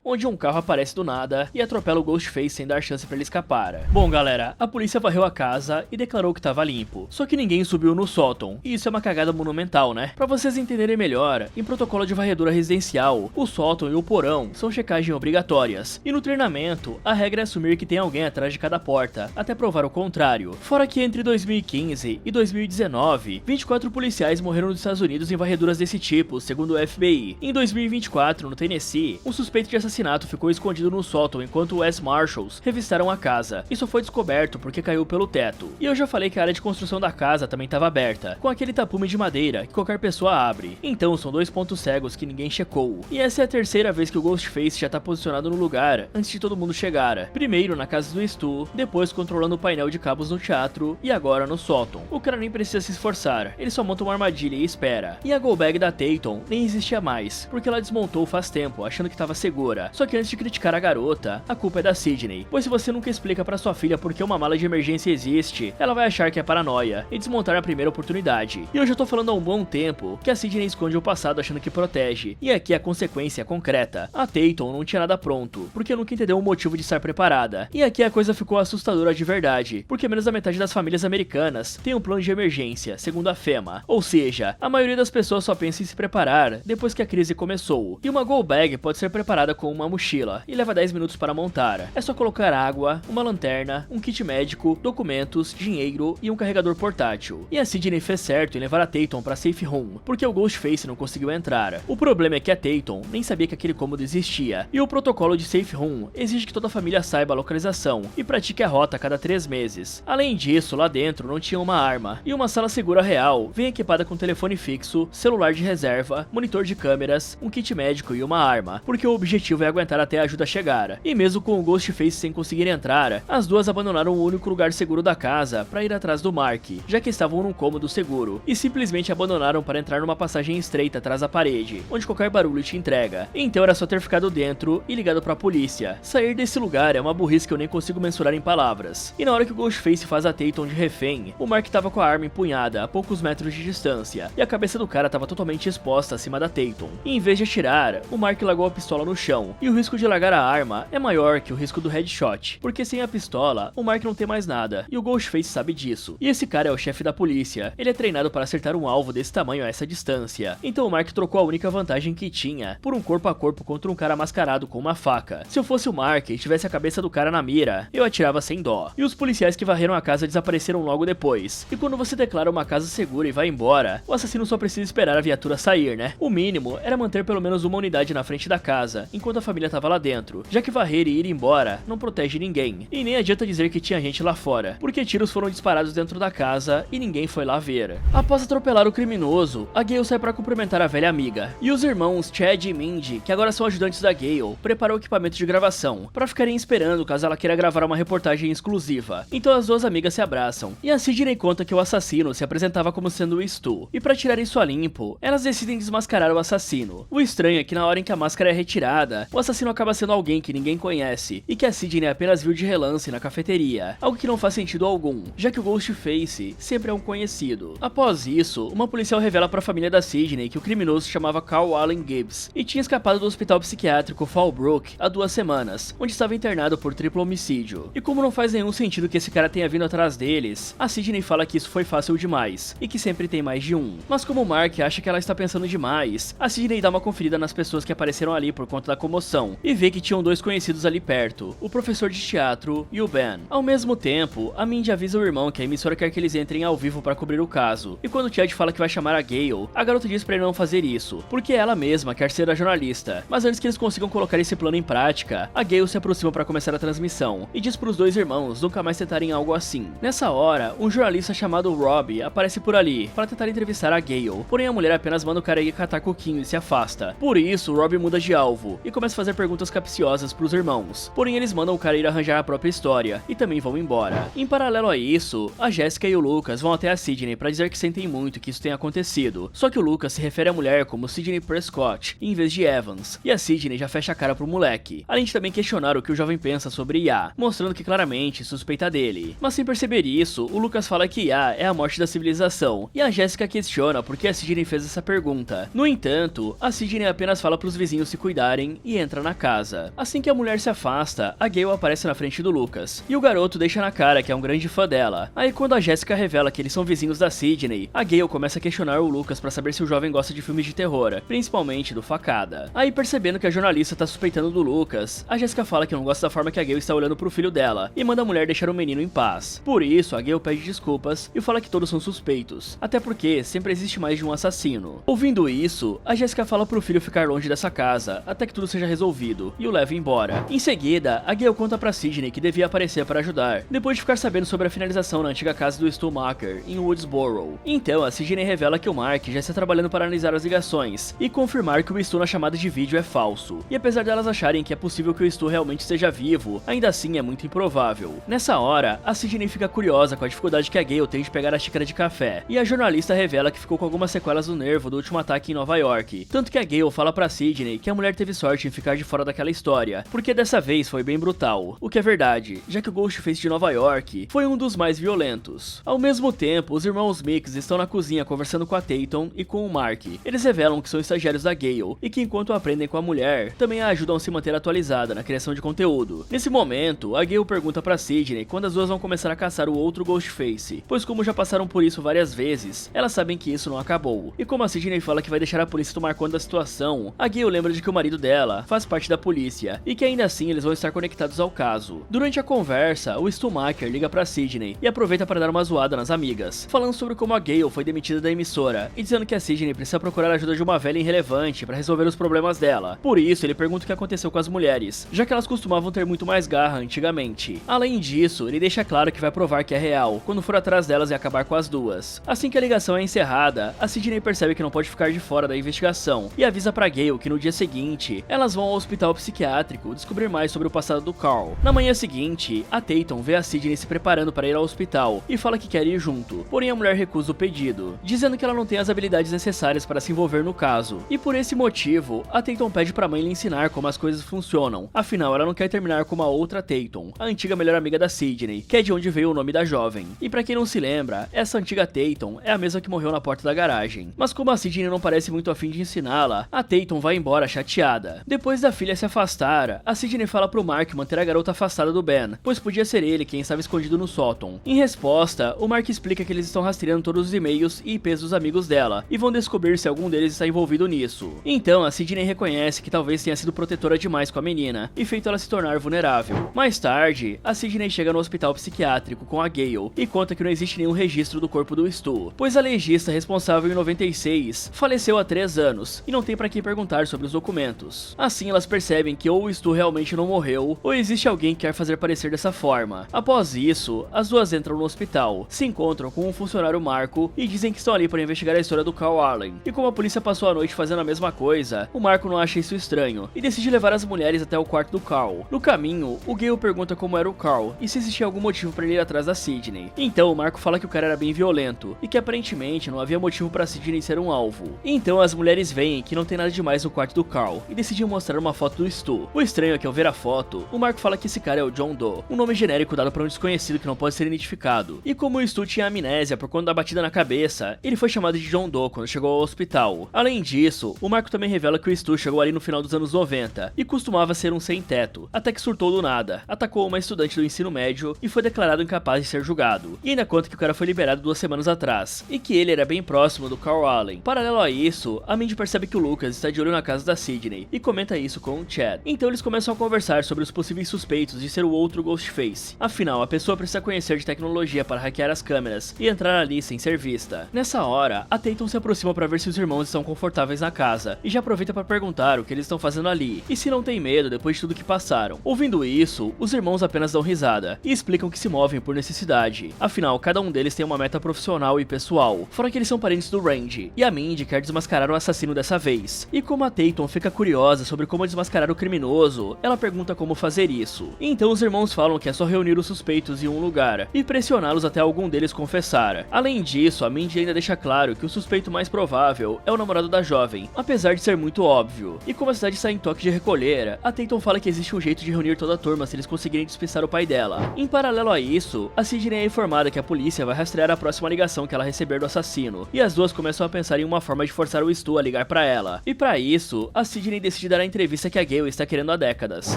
onde um carro aparece do nada e atropela o Ghostface sem dar chance pra ele escapar. Bom galera, a polícia varreu a casa e declarou que tava limpo, só que ninguém subiu no sótão, e isso é uma cagada monumental, né? Pra vocês entenderem melhor, em protocolo de varredura residencial, o sótão e o porão são checagem obrigatórias, e no treinamento, a regra é assumir que tem alguém atrás de cada porta, até provar o contrário. Fora que entre 2015 e 2019, 24 policiais morreram nos Estados Unidos em varreduras desse tipo, segundo o FBI. Em 2024, no Tennessee, um suspeito de assassinato assassinato ficou escondido no sótão enquanto os Marshals revistaram a casa. Isso foi descoberto porque caiu pelo teto. E eu já falei que a área de construção da casa também estava aberta, com aquele tapume de madeira que qualquer pessoa abre. Então são 2 pontos cegos que ninguém checou. E essa é a terceira vez que o Ghostface já tá posicionado no lugar antes de todo mundo chegar. Primeiro na casa do Stu, depois controlando o painel de cabos no teatro e agora no sótão. O cara nem precisa se esforçar, ele só monta uma armadilha e espera. E a go bag da Tatum nem existia mais, porque ela desmontou faz tempo, achando que estava segura. Só que antes de criticar a garota, a culpa é da Sidney, pois se você nunca explica pra sua filha por que uma mala de emergência existe, ela vai achar que é paranoia e desmontar na primeira oportunidade. E eu já tô falando há um bom tempo que a Sidney esconde o passado achando que protege, e aqui a consequência é concreta. A Tatum não tinha nada pronto, porque nunca entendeu o motivo de estar preparada. E aqui a coisa ficou assustadora de verdade, porque menos da metade das famílias americanas tem um plano de emergência, segundo a FEMA. Ou seja, a maioria das pessoas só pensa em se preparar depois que a crise começou. E uma go bag pode ser preparada com uma mochila e leva 10 minutos para montar. É só colocar água, uma lanterna, um kit médico, documentos, dinheiro e um carregador portátil. E a Sidney fez certo em levar a Tatum para safe room, porque o Ghostface não conseguiu entrar. O problema é que a Tatum nem sabia que aquele cômodo existia, e o protocolo de safe room exige que toda a família saiba a localização e pratique a rota a cada 3 meses. Além disso, lá dentro não tinha uma arma, e uma sala segura real vem equipada com telefone fixo, celular de reserva, monitor de câmeras, um kit médico e uma arma, porque o objetivo é aguentar até a ajuda chegar. E mesmo com o Ghostface sem conseguir entrar, as duas abandonaram o único lugar seguro da casa para ir atrás do Mark, já que estavam num cômodo seguro, e simplesmente abandonaram para entrar numa passagem estreita atrás da parede, onde qualquer barulho te entrega. Então era só ter ficado dentro e ligado pra polícia. Sair desse lugar é uma burrice que eu nem consigo mensurar em palavras. E na hora que o Ghostface faz a Tatum de refém, o Mark tava com a arma empunhada a poucos metros de distância, e a cabeça do cara tava totalmente exposta acima da Tatum. E em vez de atirar, o Mark largou a pistola no chão, e o risco de largar a arma é maior que o risco do headshot, porque sem a pistola, o Mark não tem mais nada, e o Ghostface sabe disso. E esse cara é o chefe da polícia, ele é treinado para acertar um alvo desse tamanho a essa distância. Então o Mark trocou a única vantagem que tinha por um corpo a corpo contra um cara mascarado com uma faca. Se eu fosse o Mark e tivesse a cabeça do cara na mira, eu atirava sem dó. E os policiais que varreram a casa desapareceram logo depois. E quando você declara uma casa segura e vai embora, o assassino só precisa esperar a viatura sair, né? O mínimo era manter pelo menos uma unidade na frente da casa, enquanto a família tava lá dentro, já que varrer e ir embora não protege ninguém. E nem adianta dizer que tinha gente lá fora, porque tiros foram disparados dentro da casa e ninguém foi lá ver. Após atropelar o criminoso, a Gale sai para cumprimentar a velha amiga, e os irmãos Chad e Mindy, que agora são ajudantes da Gale, preparam o equipamento de gravação, para ficarem esperando caso ela queira gravar uma reportagem exclusiva. Então as duas amigas se abraçam, e a Sidney conta que o assassino se apresentava como sendo o Stu, e para tirar isso a limpo, elas decidem desmascarar o assassino. O estranho é que na hora em que a máscara é retirada, o assassino acaba sendo alguém que ninguém conhece, e que a Sidney apenas viu de relance na cafeteria, algo que não faz sentido algum, já que o Ghostface sempre é um conhecido. Após isso, uma policial revela para a família da Sidney que o criminoso se chamava Carl Allen Gibbs, e tinha escapado do hospital psiquiátrico Fallbrook há 2 semanas, onde estava internado por triplo homicídio. E como não faz nenhum sentido que esse cara tenha vindo atrás deles, a Sidney fala que isso foi fácil demais, e que sempre tem mais de um. Mas como o Mark acha que ela está pensando demais, a Sidney dá uma conferida nas pessoas que apareceram ali por conta da comoção, e vê que tinham 2 conhecidos ali perto, o professor de teatro e o Ben. Ao mesmo tempo, a Mindy avisa o irmão que a emissora quer que eles entrem ao vivo para cobrir o caso, e quando o Chad fala que vai chamar a Gale, a garota diz pra ele não fazer isso, porque ela mesma quer ser a jornalista. Mas antes que eles consigam colocar esse plano em prática, a Gale se aproxima para começar a transmissão, e diz pros 2 irmãos nunca mais tentarem algo assim. Nessa hora, um jornalista chamado Rob aparece por ali, para tentar entrevistar a Gale, porém a mulher apenas manda o cara ir catar coquinho e se afasta. Por isso, Rob muda de alvo, e começa a fazer perguntas capciosas pros irmãos, porém eles mandam o cara ir arranjar a própria história, e também vão embora. Em paralelo a isso, a Jessica e o Lucas vão até a Sidney para dizer que sentem muito que isso tenha acontecido, só que o Lucas se refere à mulher como Sidney Prescott, em vez de Evans, e a Sidney já fecha a cara pro moleque, além de também questionar o que o jovem pensa sobre Ia, mostrando que claramente suspeita dele. Mas sem perceber isso, o Lucas fala que Ia é a morte da civilização, e a Jessica questiona por que a Sidney fez essa pergunta. No entanto, a Sidney apenas fala pros vizinhos se cuidarem e entra na casa. Assim que a mulher se afasta, a Gale aparece na frente do Lucas, e o garoto deixa na cara que é um grande fã dela. Aí quando a Jessica revela que eles são vizinhos da Sidney, a Gale começa a questionar o Lucas pra saber se o jovem gosta de filmes de terror, principalmente do Facada. Aí percebendo que a jornalista tá suspeitando do Lucas, a Jessica fala que não gosta da forma que a Gale está olhando pro filho dela, e manda a mulher deixar o menino em paz. Por isso, a Gale pede desculpas e fala que todos são suspeitos, até porque sempre existe mais de um assassino. Ouvindo isso, a Jessica fala pro filho ficar longe dessa casa, até que tudo seja seja resolvido e o leva embora. Em seguida, a Gale conta pra Sidney que devia aparecer para ajudar, depois de ficar sabendo sobre a finalização na antiga casa do Stumacher, em Woodsboro. Então, a Sidney revela que o Mark já está trabalhando para analisar as ligações e confirmar que o Stu na chamada de vídeo é falso. E apesar delas acharem que é possível que o Stu realmente esteja vivo, ainda assim é muito improvável. Nessa hora, a Sidney fica curiosa com a dificuldade que a Gale tem de pegar a xícara de café, e a jornalista revela que ficou com algumas sequelas do nervo do último ataque em Nova York. Tanto que a Gale fala pra Sidney que a mulher teve sorte em ficar de fora daquela história, porque dessa vez foi bem brutal. O que é verdade, já que o Ghostface de Nova York foi um dos mais violentos. Ao mesmo tempo, os irmãos Mix estão na cozinha conversando com a Tatum e com o Mark. Eles revelam que são estagiários da Gale e que enquanto aprendem com a mulher, também a ajudam a se manter atualizada na criação de conteúdo. Nesse momento, a Gale pergunta pra Sidney quando as duas vão começar a caçar o outro Ghostface, pois como já passaram por isso várias vezes, elas sabem que isso não acabou. E como a Sidney fala que vai deixar a polícia tomar conta da situação, a Gale lembra de que o marido dela faz parte da polícia e que ainda assim eles vão estar conectados ao caso. Durante a conversa, o Stumacher liga pra Sidney e aproveita para dar uma zoada nas amigas, falando sobre como a Gale foi demitida da emissora e dizendo que a Sidney precisa procurar a ajuda de uma velha irrelevante para resolver os problemas dela. Por isso, ele pergunta o que aconteceu com as mulheres, já que elas costumavam ter muito mais garra antigamente. Além disso, ele deixa claro que vai provar que é real, quando for atrás delas e acabar com as duas. Assim que a ligação é encerrada, a Sidney percebe que não pode ficar de fora da investigação e avisa pra Gale que no dia seguinte, elas vão ao hospital psiquiátrico descobrir mais sobre o passado do Carl. Na manhã seguinte, a Tatum vê a Sidney se preparando para ir ao hospital e fala que quer ir junto, porém a mulher recusa o pedido, dizendo que ela não tem as habilidades necessárias para se envolver no caso. E por esse motivo, a Tatum pede pra mãe lhe ensinar como as coisas funcionam, afinal ela não quer terminar como a outra Tatum, a antiga melhor amiga da Sidney, que é de onde veio o nome da jovem. E pra quem não se lembra, essa antiga Tatum é a mesma que morreu na porta da garagem. Mas como a Sidney não parece muito afim de ensiná-la, a Tatum vai embora chateada. Depois da filha se afastar, a Sidney fala pro Mark manter a garota afastada do Ben, pois podia ser ele quem estava escondido no sótão. Em resposta, o Mark explica que eles estão rastreando todos os e-mails e IPs dos amigos dela, e vão descobrir se algum deles está envolvido nisso. Então, a Sidney reconhece que talvez tenha sido protetora demais com a menina, e feito ela se tornar vulnerável. Mais tarde, a Sidney chega no hospital psiquiátrico com a Gale, e conta que não existe nenhum registro do corpo do Stu, pois a legista responsável em 96 faleceu há 3 anos, e não tem pra quem perguntar sobre os documentos. Assim, elas percebem que ou o Stu realmente não morreu, ou existe alguém que quer fazer parecer dessa forma. Após isso, as duas entram no hospital, se encontram com um funcionário Marco e dizem que estão ali para investigar a história do Carl Allen. E como a polícia passou a noite fazendo a mesma coisa, o Marco não acha isso estranho e decide levar as mulheres até o quarto do Carl. No caminho, o Gale pergunta como era o Carl e se existia algum motivo para ele ir atrás da Sidney. Então o Marco fala que o cara era bem violento e que aparentemente não havia motivo para Sidney ser um alvo. Então as mulheres veem que não tem nada demais no quarto do Carl e decidem mostrar uma foto do Stu. O estranho é que ao ver a foto, o Marco fala que esse cara é o John Doe, um nome genérico dado para um desconhecido que não pode ser identificado. E como o Stu tinha amnésia por conta da batida na cabeça, ele foi chamado de John Doe quando chegou ao hospital. Além disso, o Marco também revela que o Stu chegou ali no final dos anos 90 e costumava ser um sem-teto, até que surtou do nada, atacou uma estudante do ensino médio e foi declarado incapaz de ser julgado. E ainda conta que o cara foi liberado 2 semanas atrás, e que ele era bem próximo do Carl Allen. Paralelo a isso, a Mindy percebe que o Lucas está de olho na casa da Sidney e comenta isso com o Chad. Então eles começam a conversar sobre os possíveis suspeitos de ser o outro Ghostface. Afinal, a pessoa precisa conhecer de tecnologia para hackear as câmeras e entrar ali sem ser vista. Nessa hora, a Tatum se aproxima para ver se os irmãos estão confortáveis na casa e já aproveita para perguntar o que eles estão fazendo ali e se não tem medo depois de tudo que passaram. Ouvindo isso, os irmãos apenas dão risada e explicam que se movem por necessidade. Afinal, cada um deles tem uma meta profissional e pessoal, fora que eles são parentes do Randy, e a Mindy quer desmascarar o assassino dessa vez. E como a Tatum fica curiosa sobre como desmascarar o criminoso, ela pergunta como fazer isso. Então os irmãos falam que é só reunir os suspeitos em um lugar e pressioná-los até algum deles confessar. Além disso, a Mindy ainda deixa claro que o suspeito mais provável é o namorado da jovem, apesar de ser muito óbvio. E como a cidade está em toque de recolher, a Tatum fala que existe um jeito de reunir toda a turma se eles conseguirem despistar o pai dela. Em paralelo a isso, a Sidney é informada que a polícia vai rastrear a próxima ligação que ela receber do assassino, e as duas começam a pensar em uma forma de forçar o Stu a ligar pra ela. E pra isso, a Sidney decide dar a entrevista que a Gale está querendo há décadas.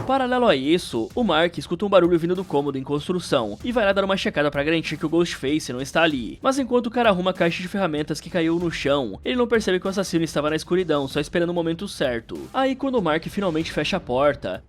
Paralelo a isso, o Mark escuta um barulho vindo do cômodo em construção e vai lá dar uma checada pra garantir que o Ghostface não está ali. Mas enquanto o cara arruma a caixa de ferramentas que caiu no chão, ele não percebe que o assassino estava na escuridão, só esperando o momento certo. Aí quando o Mark finalmente fecha a porta,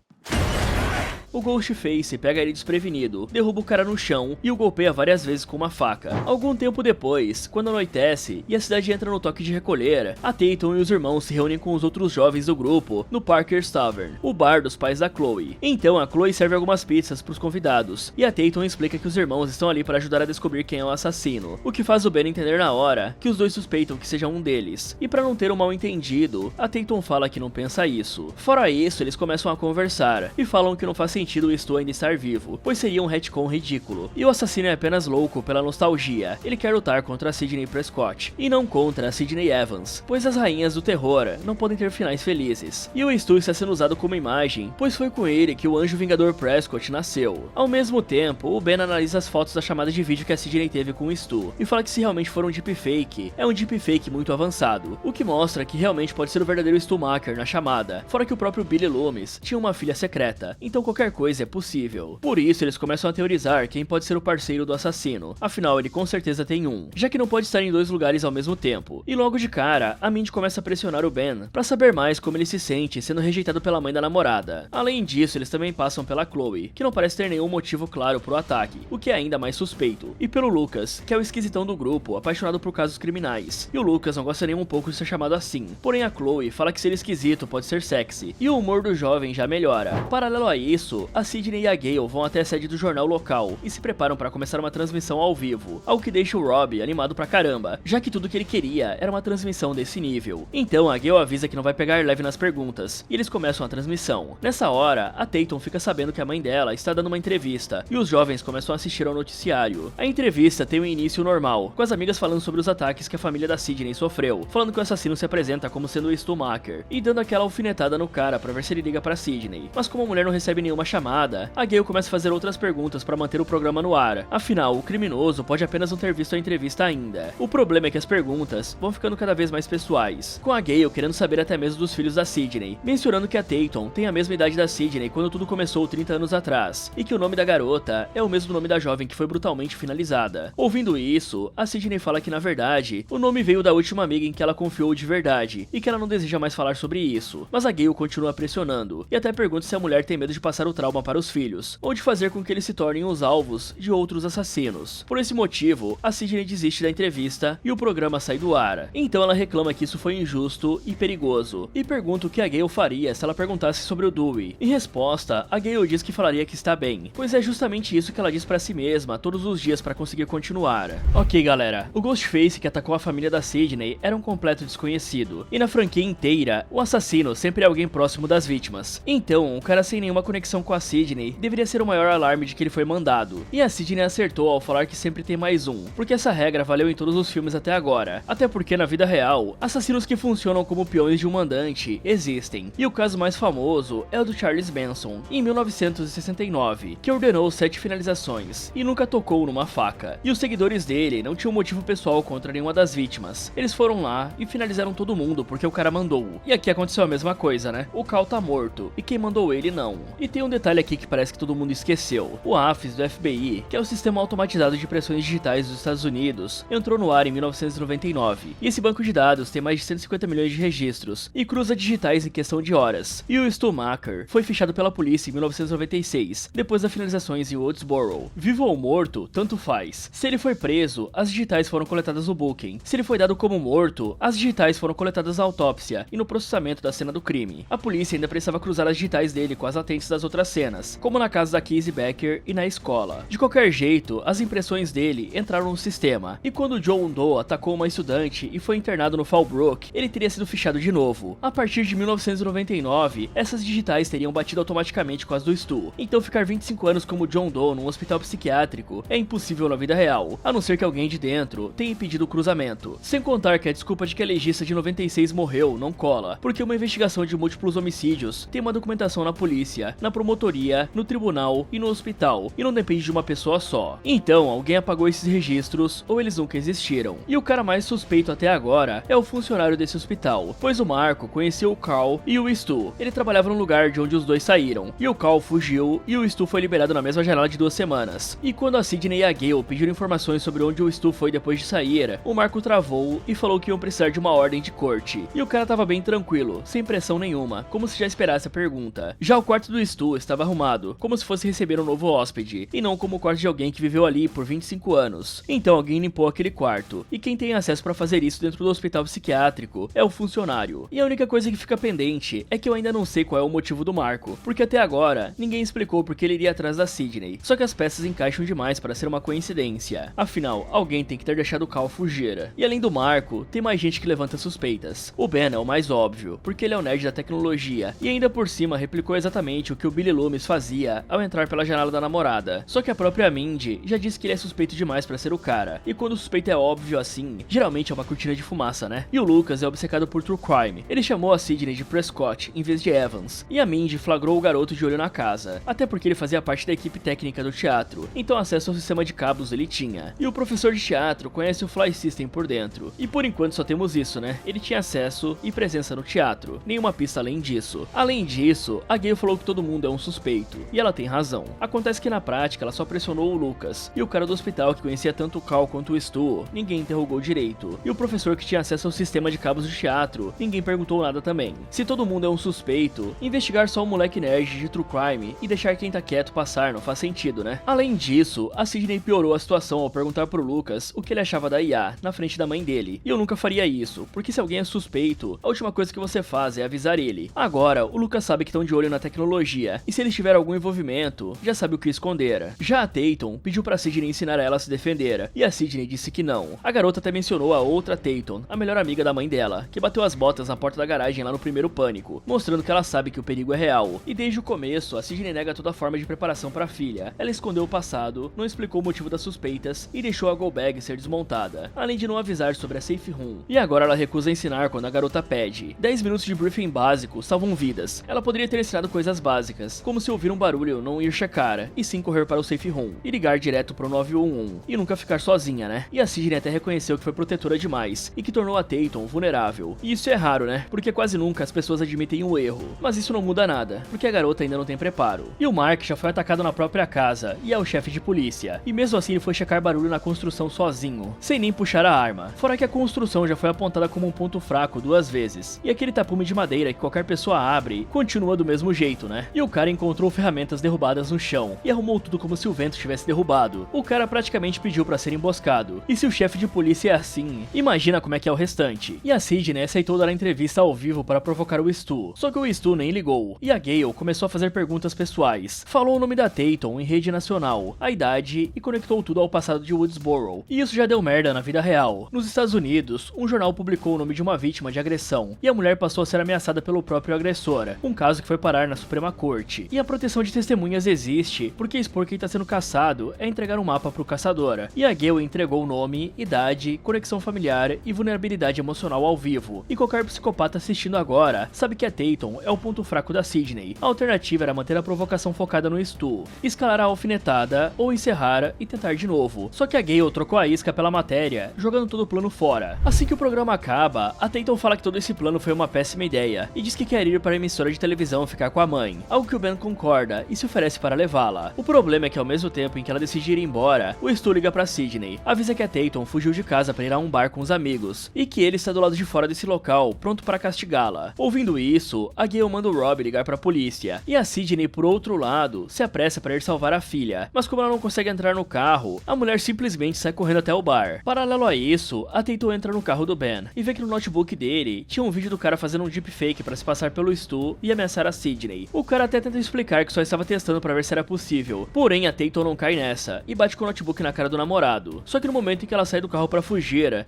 o Ghostface pega ele desprevenido, derruba o cara no chão e o golpeia várias vezes com uma faca. Algum tempo depois, quando anoitece e a cidade entra no toque de recolher, a Tatum e os irmãos se reúnem com os outros jovens do grupo no Parker's Tavern, o bar dos pais da Chloe. Então a Chloe serve algumas pizzas pros convidados, e a Tatum explica que os irmãos estão ali para ajudar a descobrir quem é o assassino, o que faz o Ben entender na hora que os dois suspeitam que seja um deles. E para não ter um mal entendido, a Tatum fala que não pensa isso. Fora isso, eles começam a conversar e falam que não faz sentido o Stu ainda estar vivo, pois seria um retcon ridículo. E o assassino é apenas louco pela nostalgia. Ele quer lutar contra a Sidney Prescott e não contra a Sidney Evans, pois as rainhas do terror não podem ter finais felizes. E o Stu está sendo usado como imagem, pois foi com ele que o anjo vingador Prescott nasceu. Ao mesmo tempo, o Ben analisa as fotos da chamada de vídeo que a Sidney teve com o Stu e fala que se realmente for um deepfake, é um deepfake muito avançado, o que mostra que realmente pode ser o verdadeiro Stu Macher na chamada, fora que o próprio Billy Loomis tinha uma filha secreta, então qualquer coisa é possível. Por isso eles começam a teorizar quem pode ser o parceiro do assassino, afinal ele com certeza tem um, já que não pode estar em dois lugares ao mesmo tempo. E logo de cara, a Mindy começa a pressionar o Ben pra saber mais como ele se sente sendo rejeitado pela mãe da namorada. Além disso, eles também passam pela Chloe, que não parece ter nenhum motivo claro pro ataque, o que é ainda mais suspeito, e pelo Lucas, que é o esquisitão do grupo, apaixonado por casos criminais. E o Lucas não gosta nem um pouco de ser chamado assim, porém a Chloe fala que ser esquisito pode ser sexy, e o humor do jovem já melhora. Paralelo a isso, a Sidney e a Gale vão até a sede do jornal local e se preparam para começar uma transmissão ao vivo, algo que deixa o Rob animado pra caramba, já que tudo que ele queria era uma transmissão desse nível. Então a Gale avisa que não vai pegar leve nas perguntas, e eles começam a transmissão. Nessa hora, a Tatum fica sabendo que a mãe dela está dando uma entrevista, e os jovens começam a assistir ao noticiário. A entrevista tem um início normal, com as amigas falando sobre os ataques que a família da Sidney sofreu, falando que o assassino se apresenta como sendo o Stu Macher, e dando aquela alfinetada no cara pra ver se ele liga pra Sidney. Mas como a mulher não recebe nenhuma chamada, a Gale começa a fazer outras perguntas pra manter o programa no ar. Afinal, o criminoso pode apenas não ter visto a entrevista ainda. O problema é que as perguntas vão ficando cada vez mais pessoais, com a Gale querendo saber até mesmo dos filhos da Sidney, mencionando que a Tatum tem a mesma idade da Sidney quando tudo começou 30 anos atrás, e que o nome da garota é o mesmo nome da jovem que foi brutalmente finalizada. Ouvindo isso, a Sidney fala que na verdade, o nome veio da última amiga em que ela confiou de verdade, e que ela não deseja mais falar sobre isso. Mas a Gale continua pressionando, e até pergunta se a mulher tem medo de passar o trauma para os filhos, ou de fazer com que eles se tornem os alvos de outros assassinos. Por esse motivo, a Sidney desiste da entrevista e o programa sai do ar. Então ela reclama que isso foi injusto e perigoso, e pergunta o que a Gale faria se ela perguntasse sobre o Dewey. Em resposta, a Gale diz que falaria que está bem, pois é justamente isso que ela diz pra si mesma todos os dias para conseguir continuar. Ok galera, o Ghostface que atacou a família da Sidney era um completo desconhecido, e na franquia inteira, o assassino sempre é alguém próximo das vítimas. Então, um cara sem nenhuma conexão com a Sidney deveria ser o maior alarme de que ele foi mandado. E a Sidney acertou ao falar que sempre tem mais um, porque essa regra valeu em todos os filmes até agora. Até porque na vida real, assassinos que funcionam como peões de um mandante existem. E o caso mais famoso é o do Charles Manson, em 1969, que ordenou 7 finalizações e nunca tocou numa faca. E os seguidores dele não tinham motivo pessoal contra nenhuma das vítimas. Eles foram lá e finalizaram todo mundo porque o cara mandou. E aqui aconteceu a mesma coisa, né? O Cal tá morto e quem mandou ele não. E tem um detalhe aqui que parece que todo mundo esqueceu. O AFIS do FBI, que é o Sistema Automatizado de Impressões Digitais dos Estados Unidos, entrou no ar em 1999. E esse banco de dados tem mais de 150 milhões de registros e cruza digitais em questão de horas. E o Stu Macher foi fichado pela polícia em 1996, depois das finalizações em Woodsboro. Vivo ou morto, tanto faz. Se ele foi preso, as digitais foram coletadas no Booking. Se ele foi dado como morto, as digitais foram coletadas na autópsia e no processamento da cena do crime. A polícia ainda precisava cruzar as digitais dele com as latentes das outras cenas, como na casa da Casey Becker e na escola. De qualquer jeito, as impressões dele entraram no sistema, e quando John Doe atacou uma estudante e foi internado no Fallbrook, ele teria sido fichado de novo. A partir de 1999, essas digitais teriam batido automaticamente com as do Stu, então ficar 25 anos como John Doe num hospital psiquiátrico é impossível na vida real, a não ser que alguém de dentro tenha impedido o cruzamento. Sem contar que a desculpa de que a legista de 96 morreu não cola, porque uma investigação de múltiplos homicídios tem uma documentação na polícia, na promotoria, no tribunal e no hospital, e não depende de uma pessoa só. Então, alguém apagou esses registros ou eles nunca existiram. E o cara mais suspeito até agora é o funcionário desse hospital, pois o Marco conheceu o Carl e o Stu. Ele trabalhava no lugar de onde os dois saíram, e o Carl fugiu e o Stu foi liberado na mesma janela de 2 semanas. E quando a Sidney e a Gale pediram informações sobre onde o Stu foi depois de sair, o Marco travou e falou que iam precisar de uma ordem de corte. E o cara tava bem tranquilo, sem pressão nenhuma, como se já esperasse a pergunta. Já o quarto do Stu estava arrumado, como se fosse receber um novo hóspede, e não como o quarto de alguém que viveu ali por 25 anos. Então alguém limpou aquele quarto, e quem tem acesso para fazer isso dentro do hospital psiquiátrico é o funcionário. E a única coisa que fica pendente é que eu ainda não sei qual é o motivo do Marco, porque até agora ninguém explicou porque ele iria atrás da Sidney, só que as peças encaixam demais para ser uma coincidência. Afinal, alguém tem que ter deixado o Cal fugir. E além do Marco, tem mais gente que levanta suspeitas. O Ben é o mais óbvio, porque ele é o nerd da tecnologia, e ainda por cima replicou exatamente o que o Billy Loomis fazia ao entrar pela janela da namorada. Só que a própria Mindy já disse que ele é suspeito demais pra ser o cara, e quando o suspeito é óbvio assim, geralmente é uma cortina de fumaça, né? E o Lucas é obcecado por true crime. Ele chamou a Sidney de Prescott em vez de Evans, e a Mindy flagrou o garoto de olho na casa, até porque ele fazia parte da equipe técnica do teatro, então acesso ao sistema de cabos ele tinha. E o professor de teatro conhece o Fly System por dentro, e por enquanto só temos isso, né? Ele tinha acesso e presença no teatro, nenhuma pista além disso. Além disso, a Gale falou que todo mundo é um suspeito, e ela tem razão. Acontece que na prática ela só pressionou o Lucas, e o cara do hospital que conhecia tanto o Cal quanto o Stu, ninguém interrogou direito. E o professor que tinha acesso ao sistema de cabos do teatro, ninguém perguntou nada também. Se todo mundo é um suspeito, investigar só um moleque nerd de true crime e deixar quem tá quieto passar não faz sentido, né? Além disso, a Sidney piorou a situação ao perguntar pro Lucas o que ele achava da IA, na frente da mãe dele. E eu nunca faria isso, porque se alguém é suspeito, a última coisa que você faz é avisar ele. Agora, o Lucas sabe que estão de olho na tecnologia, e se eles tiver algum envolvimento, já sabe o que esconder. Já a Tatum pediu pra Sidney ensinar ela a se defender, e a Sidney disse que não. A garota até mencionou a outra Tatum, a melhor amiga da mãe dela, que bateu as botas na porta da garagem lá no primeiro pânico, mostrando que ela sabe que o perigo é real. E desde o começo, a Sidney nega toda forma de preparação pra filha. Ela escondeu o passado, não explicou o motivo das suspeitas e deixou a go bag ser desmontada, além de não avisar sobre a safe room. E agora ela recusa ensinar quando a garota pede. 10 minutos de briefing básico salvam vidas. Ela poderia ter ensinado coisas básicas, como se ouvir um barulho não ir checar, e sim correr para o safe room, e ligar direto pro 911, e nunca ficar sozinha, né? E a Sidney até reconheceu que foi protetora demais, e que tornou a Tatum vulnerável. E isso é raro, né? Porque quase nunca as pessoas admitem o erro. Mas isso não muda nada, porque a garota ainda não tem preparo. E o Mark já foi atacado na própria casa, e é o chefe de polícia. E mesmo assim ele foi checar barulho na construção sozinho, sem nem puxar a arma. Fora que a construção já foi apontada como um ponto fraco 2 vezes. E aquele tapume de madeira que qualquer pessoa abre, continua do mesmo jeito, né? E o cara encontrou ferramentas derrubadas no chão, e arrumou tudo como se o vento tivesse derrubado. O cara praticamente pediu pra ser emboscado. E se o chefe de polícia é assim, imagina como é que é o restante. E a Sidney aceitou dar a entrevista ao vivo para provocar o Stu. Só que o Stu nem ligou. E a Gale começou a fazer perguntas pessoais. Falou o nome da Tatum em rede nacional, a idade e conectou tudo ao passado de Woodsboro. E isso já deu merda na vida real. Nos Estados Unidos, um jornal publicou o nome de uma vítima de agressão, e a mulher passou a ser ameaçada pelo próprio agressor, um caso que foi parar na Suprema Corte. E a proteção de testemunhas existe, porque expor quem tá sendo caçado é entregar um mapa pro caçador. E a Gale entregou o nome, idade, conexão familiar e vulnerabilidade emocional ao vivo. E qualquer psicopata assistindo agora sabe que a Tatum é o ponto fraco da Sidney. A alternativa era manter a provocação focada no Stu, escalar a alfinetada ou encerrar e tentar de novo. Só que a Gale trocou a isca pela matéria, jogando todo o plano fora. Assim que o programa acaba, a Tatum fala que todo esse plano foi uma péssima ideia e diz que quer ir para a emissora de televisão ficar com a mãe, algo que o Ben concorda e se oferece para levá-la. O problema é que ao mesmo tempo em que ela decide ir embora, o Stu liga pra Sidney, avisa que a Tatum fugiu de casa para ir a um bar com os amigos e que ele está do lado de fora desse local, pronto para castigá-la. Ouvindo isso, a Gale manda o Rob ligar pra polícia e a Sidney, por outro lado, se apressa para ir salvar a filha, mas como ela não consegue entrar no carro, a mulher simplesmente sai correndo até o bar. Paralelo a isso, a Tatum entra no carro do Ben e vê que no notebook dele tinha um vídeo do cara fazendo um deepfake para se passar pelo Stu e ameaçar a Sidney. O cara até tenta explicar que só estava testando para ver se era possível, porém a Tatum não cai nessa e bate com o notebook na cara do namorado. Só que no momento em que ela sai do carro para fugir,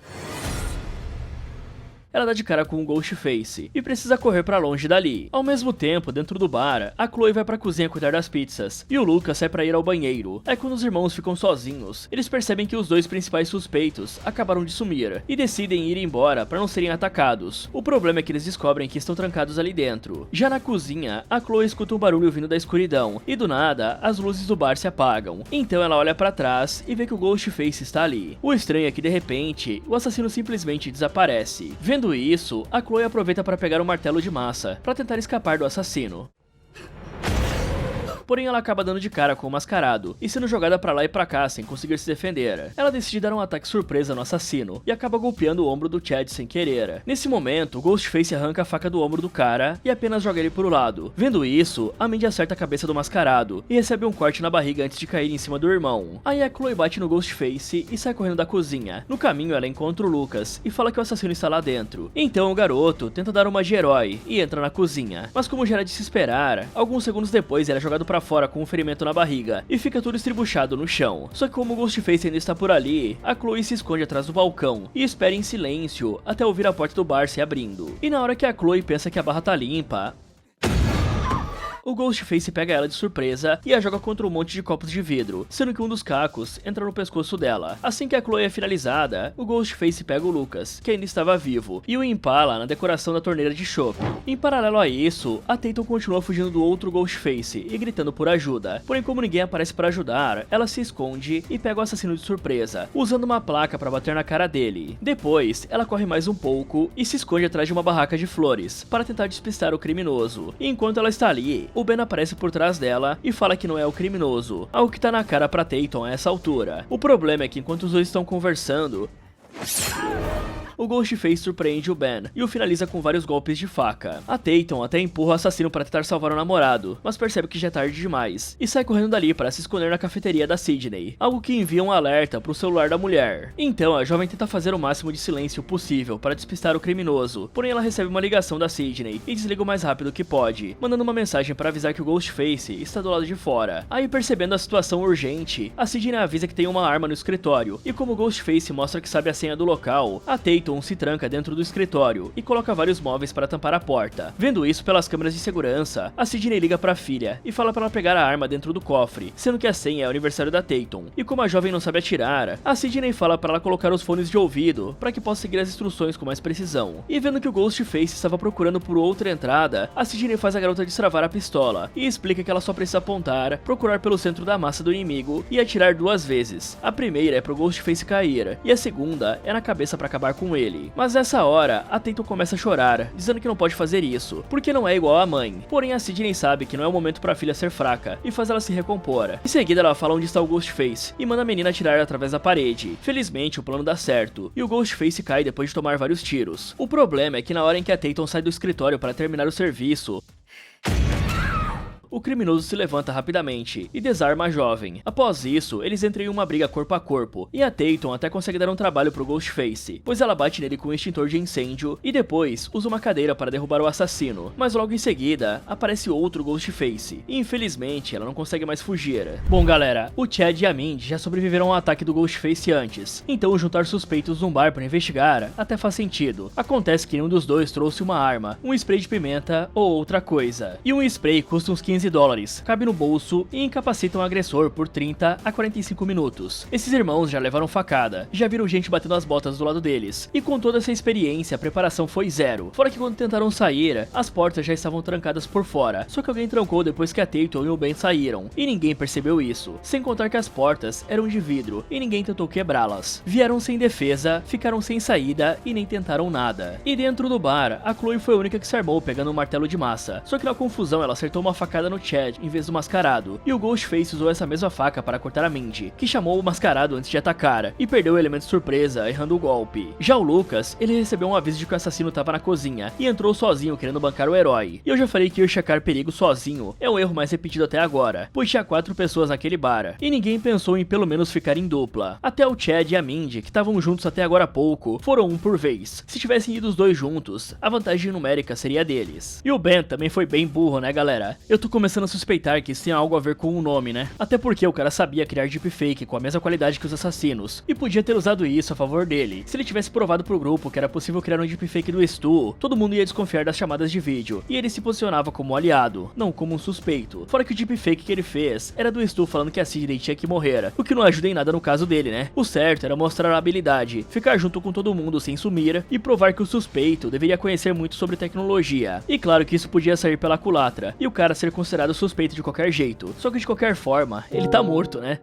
ela dá de cara com um Ghostface e precisa correr pra longe dali. Ao mesmo tempo, dentro do bar, a Chloe vai pra cozinha cuidar das pizzas e o Lucas sai pra ir ao banheiro. É quando os irmãos ficam sozinhos, eles percebem que os dois principais suspeitos acabaram de sumir e decidem ir embora pra não serem atacados. O problema é que eles descobrem que estão trancados ali dentro. Já na cozinha, a Chloe escuta um barulho vindo da escuridão e do nada, as luzes do bar se apagam. Então ela olha pra trás e vê que o Ghostface está ali. O estranho é que de repente, o assassino simplesmente desaparece. Vendo isso, a Chloe aproveita para pegar um martelo de massa, para tentar escapar do assassino. porém ela acaba dando de cara com o mascarado e sendo jogada pra lá e pra cá sem conseguir se defender. Ela decide dar um ataque surpresa no assassino e acaba golpeando o ombro do Chad sem querer. Nesse momento, o Ghostface arranca a faca do ombro do cara e apenas joga ele pro lado. Vendo isso, a Mandy acerta a cabeça do mascarado e recebe um corte na barriga antes de cair em cima do irmão. Aí a Chloe bate no Ghostface e sai correndo da cozinha. No caminho, ela encontra o Lucas e fala que o assassino está lá dentro. Então o garoto tenta dar uma de herói e entra na cozinha. Mas como já era de se esperar, alguns segundos depois ele é jogado pra fora com um ferimento na barriga e fica tudo estribuchado no chão. Só que como o Ghostface ainda está por ali, a Chloe se esconde atrás do balcão e espera em silêncio até ouvir a porta do bar se abrindo. E na hora que a Chloe pensa que a barra tá limpa, o Ghostface pega ela de surpresa e a joga contra um monte de copos de vidro, sendo que um dos cacos entra no pescoço dela. Assim que a Chloe é finalizada, o Ghostface pega o Lucas, que ainda estava vivo, e o empala na decoração da torneira de chopp. Em paralelo a isso, a Tatum continua fugindo do outro Ghostface e gritando por ajuda. Porém, como ninguém aparece para ajudar, ela se esconde e pega o assassino de surpresa, usando uma placa para bater na cara dele. Depois, ela corre mais um pouco e se esconde atrás de uma barraca de flores, para tentar despistar o criminoso. E enquanto ela está ali, o Ben aparece por trás dela e fala que não é o criminoso, algo que tá na cara pra Tatum a essa altura. O problema é que enquanto os dois estão conversando, o Ghostface surpreende o Ben e o finaliza com vários golpes de faca. A Tatum até empurra o assassino para tentar salvar o namorado, mas percebe que já é tarde demais e sai correndo dali para se esconder na cafeteria da Sydney, algo que envia um alerta para o celular da mulher. Então a jovem tenta fazer o máximo de silêncio possível para despistar o criminoso, porém ela recebe uma ligação da Sydney e desliga o mais rápido que pode, mandando uma mensagem para avisar que o Ghostface está do lado de fora. Aí, percebendo a situação urgente, a Sydney avisa que tem uma arma no escritório e como o Ghostface mostra que sabe a senha do local, a Tatum se tranca dentro do escritório e coloca vários móveis para tampar a porta. Vendo isso pelas câmeras de segurança, a Sydney liga para a filha e fala para ela pegar a arma dentro do cofre, sendo que a senha é o aniversário da Tatum. E como a jovem não sabe atirar, a Sydney fala para ela colocar os fones de ouvido para que possa seguir as instruções com mais precisão. E vendo que o Ghostface estava procurando por outra entrada, a Sydney faz a garota destravar a pistola e explica que ela só precisa apontar, procurar pelo centro da massa do inimigo e atirar duas vezes. A primeira é pro Ghostface cair e a segunda é na cabeça para acabar com ele. Mas nessa hora, a Tatum começa a chorar, dizendo que não pode fazer isso, porque não é igual à mãe. Porém, a Sydney sabe que não é o momento para a filha ser fraca e faz ela se recompor. Em seguida, ela fala onde está o Ghostface e manda a menina atirar através da parede. Felizmente, o plano dá certo e o Ghostface cai depois de tomar vários tiros. O problema é que na hora em que a Tatum sai do escritório para terminar o serviço, o criminoso se levanta rapidamente e desarma a jovem. Após isso, eles entram em uma briga corpo a corpo, e a Tatum até consegue dar um trabalho pro Ghostface, pois ela bate nele com um extintor de incêndio e depois usa uma cadeira para derrubar o assassino. Mas logo em seguida, aparece outro Ghostface, e infelizmente ela não consegue mais fugir. Bom galera, o Chad e a Mandy já sobreviveram ao ataque do Ghostface antes, então juntar suspeitos num bar para investigar até faz sentido. Acontece que nenhum dos dois trouxe uma arma, um spray de pimenta ou outra coisa, e um spray custa uns $15, cabe no bolso e incapacita um agressor por 30 a 45 minutos. Esses irmãos já levaram facada, já viram gente batendo as botas do lado deles, e com toda essa experiência a preparação foi zero, fora que quando tentaram sair, as portas já estavam trancadas por fora, só que alguém trancou depois que a Tatum e o Ben saíram, e ninguém percebeu isso, sem contar que as portas eram de vidro e ninguém tentou quebrá-las. Vieram sem defesa, ficaram sem saída e nem tentaram nada. E dentro do bar, a Chloe foi a única que se armou pegando um martelo de massa, só que na confusão ela acertou uma facada no Chad em vez do mascarado, e o Ghostface usou essa mesma faca para cortar a Mandy, que chamou o mascarado antes de atacar, e perdeu o elemento surpresa, errando o golpe. Já o Lucas, ele recebeu um aviso de que o assassino estava na cozinha, e entrou sozinho querendo bancar o herói. E eu já falei que ir checar perigo sozinho é o erro mais repetido até agora, pois tinha 4 pessoas naquele bar, e ninguém pensou em pelo menos ficar em dupla. Até o Chad e a Mandy, que estavam juntos até agora há pouco, foram um por vez. Se tivessem ido os dois juntos, a vantagem numérica seria deles. E o Ben também foi bem burro, né galera? Eu tô começando a suspeitar que isso tem algo a ver com o nome, né? Até porque o cara sabia criar deepfake com a mesma qualidade que os assassinos, e podia ter usado isso a favor dele. Se ele tivesse provado pro grupo que era possível criar um deepfake do Stu, todo mundo ia desconfiar das chamadas de vídeo, e ele se posicionava como um aliado, não como um suspeito. Fora que o deepfake que ele fez era do Stu falando que a Sydney tinha que morrer, o que não ajuda em nada no caso dele, né? O certo era mostrar a habilidade, ficar junto com todo mundo sem sumir, e provar que o suspeito deveria conhecer muito sobre tecnologia. E claro que isso podia sair pela culatra, e o cara ser considerado suspeito de qualquer jeito, só que de qualquer forma, ele tá morto, né?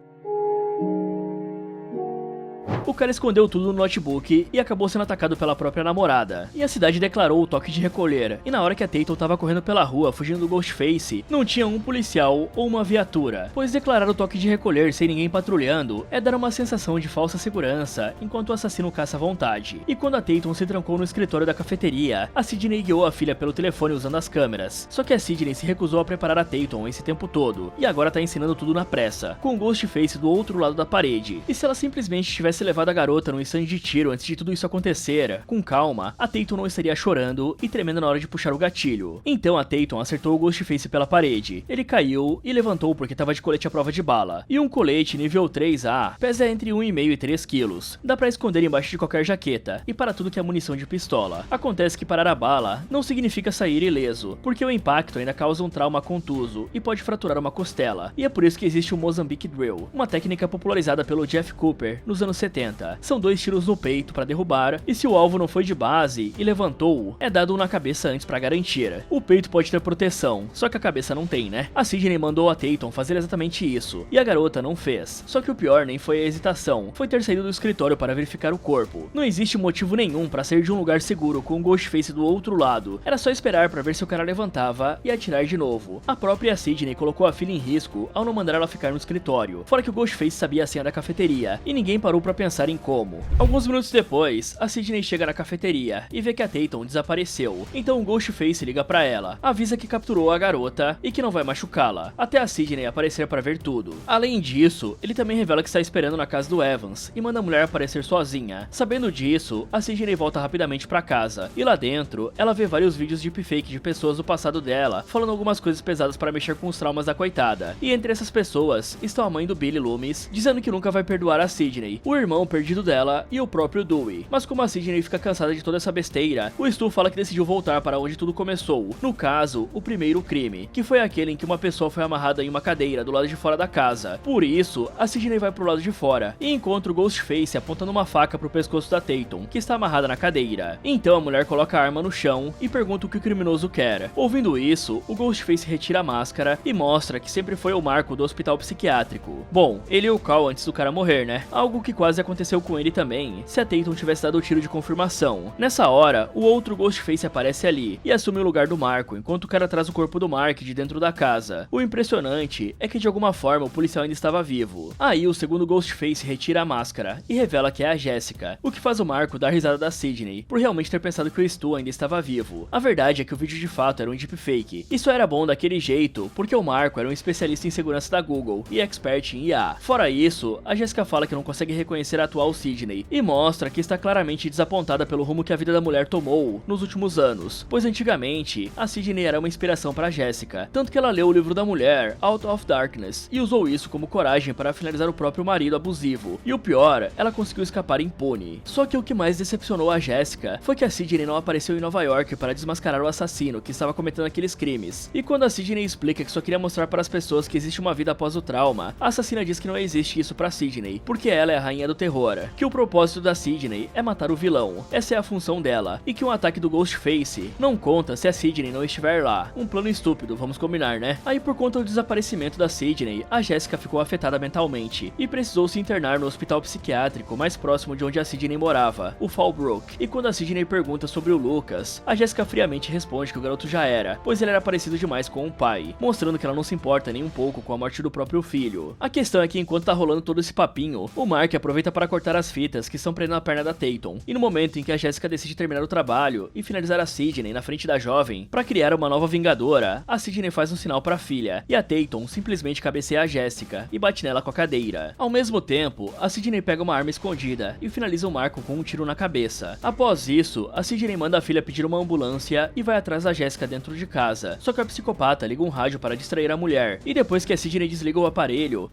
O cara escondeu tudo no notebook e acabou sendo atacado pela própria namorada. E a cidade declarou o toque de recolher, e na hora que a Tatum tava correndo pela rua fugindo do Ghostface, não tinha um policial ou uma viatura, pois declarar o toque de recolher sem ninguém patrulhando é dar uma sensação de falsa segurança enquanto o assassino caça à vontade. E quando a Tatum se trancou no escritório da cafeteria, a Sidney guiou a filha pelo telefone usando as câmeras. Só que a Sidney se recusou a preparar a Tatum esse tempo todo, e agora tá ensinando tudo na pressa, com o Ghostface do outro lado da parede. E se ela simplesmente tivesse levado a garota num instante de tiro antes de tudo isso acontecer, com calma, a Tatum não estaria chorando e tremendo na hora de puxar o gatilho. Então a Tatum acertou o Ghostface pela parede. Ele caiu e levantou porque tava de colete à prova de bala. E um colete nível 3A pesa entre 1,5 e 3 quilos. Dá pra esconder embaixo de qualquer jaqueta, e para tudo que é munição de pistola. Acontece que parar a bala não significa sair ileso, porque o impacto ainda causa um trauma contuso e pode fraturar uma costela. E é por isso que existe o Mozambique Drill, uma técnica popularizada pelo Jeff Cooper nos anos 70. São 2 tiros no peito para derrubar, e se o alvo não foi de base e levantou, é dado um na cabeça antes para garantir. O peito pode ter proteção, só que a cabeça não tem, né? A Sidney mandou a Tatum fazer exatamente isso, e a garota não fez. Só que o pior nem foi a hesitação, foi ter saído do escritório para verificar o corpo. Não existe motivo nenhum para sair de um lugar seguro com o Ghostface do outro lado, era só esperar para ver se o cara levantava e atirar de novo. A própria Sidney colocou a filha em risco ao não mandar ela ficar no escritório, fora que o Ghostface sabia a senha da cafeteria, e ninguém parou para pensar em como. Alguns minutos depois, a Sidney chega na cafeteria e vê que a Tatum desapareceu, então o Ghostface liga pra ela, avisa que capturou a garota e que não vai machucá-la, até a Sidney aparecer para ver tudo. Além disso, ele também revela que está esperando na casa do Evans e manda a mulher aparecer sozinha. Sabendo disso, a Sidney volta rapidamente pra casa, e lá dentro, ela vê vários vídeos de deepfake de pessoas do passado dela, falando algumas coisas pesadas para mexer com os traumas da coitada. E entre essas pessoas, estão a mãe do Billy Loomis, dizendo que nunca vai perdoar a Sidney, o irmão perdido dela e o próprio Dewey. Mas como a Sidney fica cansada de toda essa besteira, o Stu fala que decidiu voltar para onde tudo começou, no caso, o primeiro crime, que foi aquele em que uma pessoa foi amarrada em uma cadeira do lado de fora da casa. Por isso, a Sidney vai pro lado de fora e encontra o Ghostface apontando uma faca pro pescoço da Tatum, que está amarrada na cadeira. Então a mulher coloca a arma no chão e pergunta o que o criminoso quer. Ouvindo isso, o Ghostface retira a máscara e mostra que sempre foi o Marco do hospital psiquiátrico. Bom, ele e o Carl antes do cara morrer, né? Algo que quase aconteceu com ele também, se a Tatum tivesse dado o tiro de confirmação. Nessa hora, o outro Ghostface aparece ali e assume o lugar do Marco, enquanto o cara traz o corpo do Mark de dentro da casa. O impressionante é que de alguma forma o policial ainda estava vivo. Aí o segundo Ghostface retira a máscara e revela que é a Jessica, o que faz o Marco dar risada da Sidney, por realmente ter pensado que o Stu ainda estava vivo. A verdade é que o vídeo de fato era um deepfake. Isso era bom daquele jeito, porque o Marco era um especialista em segurança da Google e expert em IA. Fora isso, a Jessica fala que não consegue reconhecer a atual Sidney e mostra que está claramente desapontada pelo rumo que a vida da mulher tomou nos últimos anos, pois antigamente a Sidney era uma inspiração para Jessica, tanto que ela leu o livro da mulher, Out of Darkness, e usou isso como coragem para finalizar o próprio marido abusivo. E o pior, ela conseguiu escapar impune. Só que o que mais decepcionou a Jessica foi que a Sidney não apareceu em Nova York para desmascarar o assassino que estava cometendo aqueles crimes. E quando a Sidney explica que só queria mostrar para as pessoas que existe uma vida após o trauma, a assassina diz que não existe isso para Sidney, porque ela é a rainha do terror, que o propósito da Sidney é matar o vilão, essa é a função dela, e que um ataque do Ghostface não conta se a Sidney não estiver lá. Um plano estúpido, vamos combinar, né? Aí por conta do desaparecimento da Sidney, a Jessica ficou afetada mentalmente e precisou se internar no hospital psiquiátrico mais próximo de onde a Sidney morava, o Fallbrook. E quando a Sidney pergunta sobre o Lucas, a Jessica friamente responde que o garoto já era, pois ele era parecido demais com o pai, mostrando que ela não se importa nem um pouco com a morte do próprio filho. A questão é que enquanto tá rolando todo esse papinho, o Mark aproveita para cortar as fitas que estão prendendo a perna da Tatum. E no momento em que a Jessica decide terminar o trabalho e finalizar a Sidney na frente da jovem para criar uma nova vingadora, a Sidney faz um sinal para a filha e a Tatum simplesmente cabeceia a Jessica e bate nela com a cadeira. Ao mesmo tempo, a Sidney pega uma arma escondida e finaliza o Marco com um tiro na cabeça. Após isso, a Sidney manda a filha pedir uma ambulância e vai atrás da Jessica dentro de casa. Só que a psicopata liga um rádio para distrair a mulher e depois que a Sidney desliga o aparelho,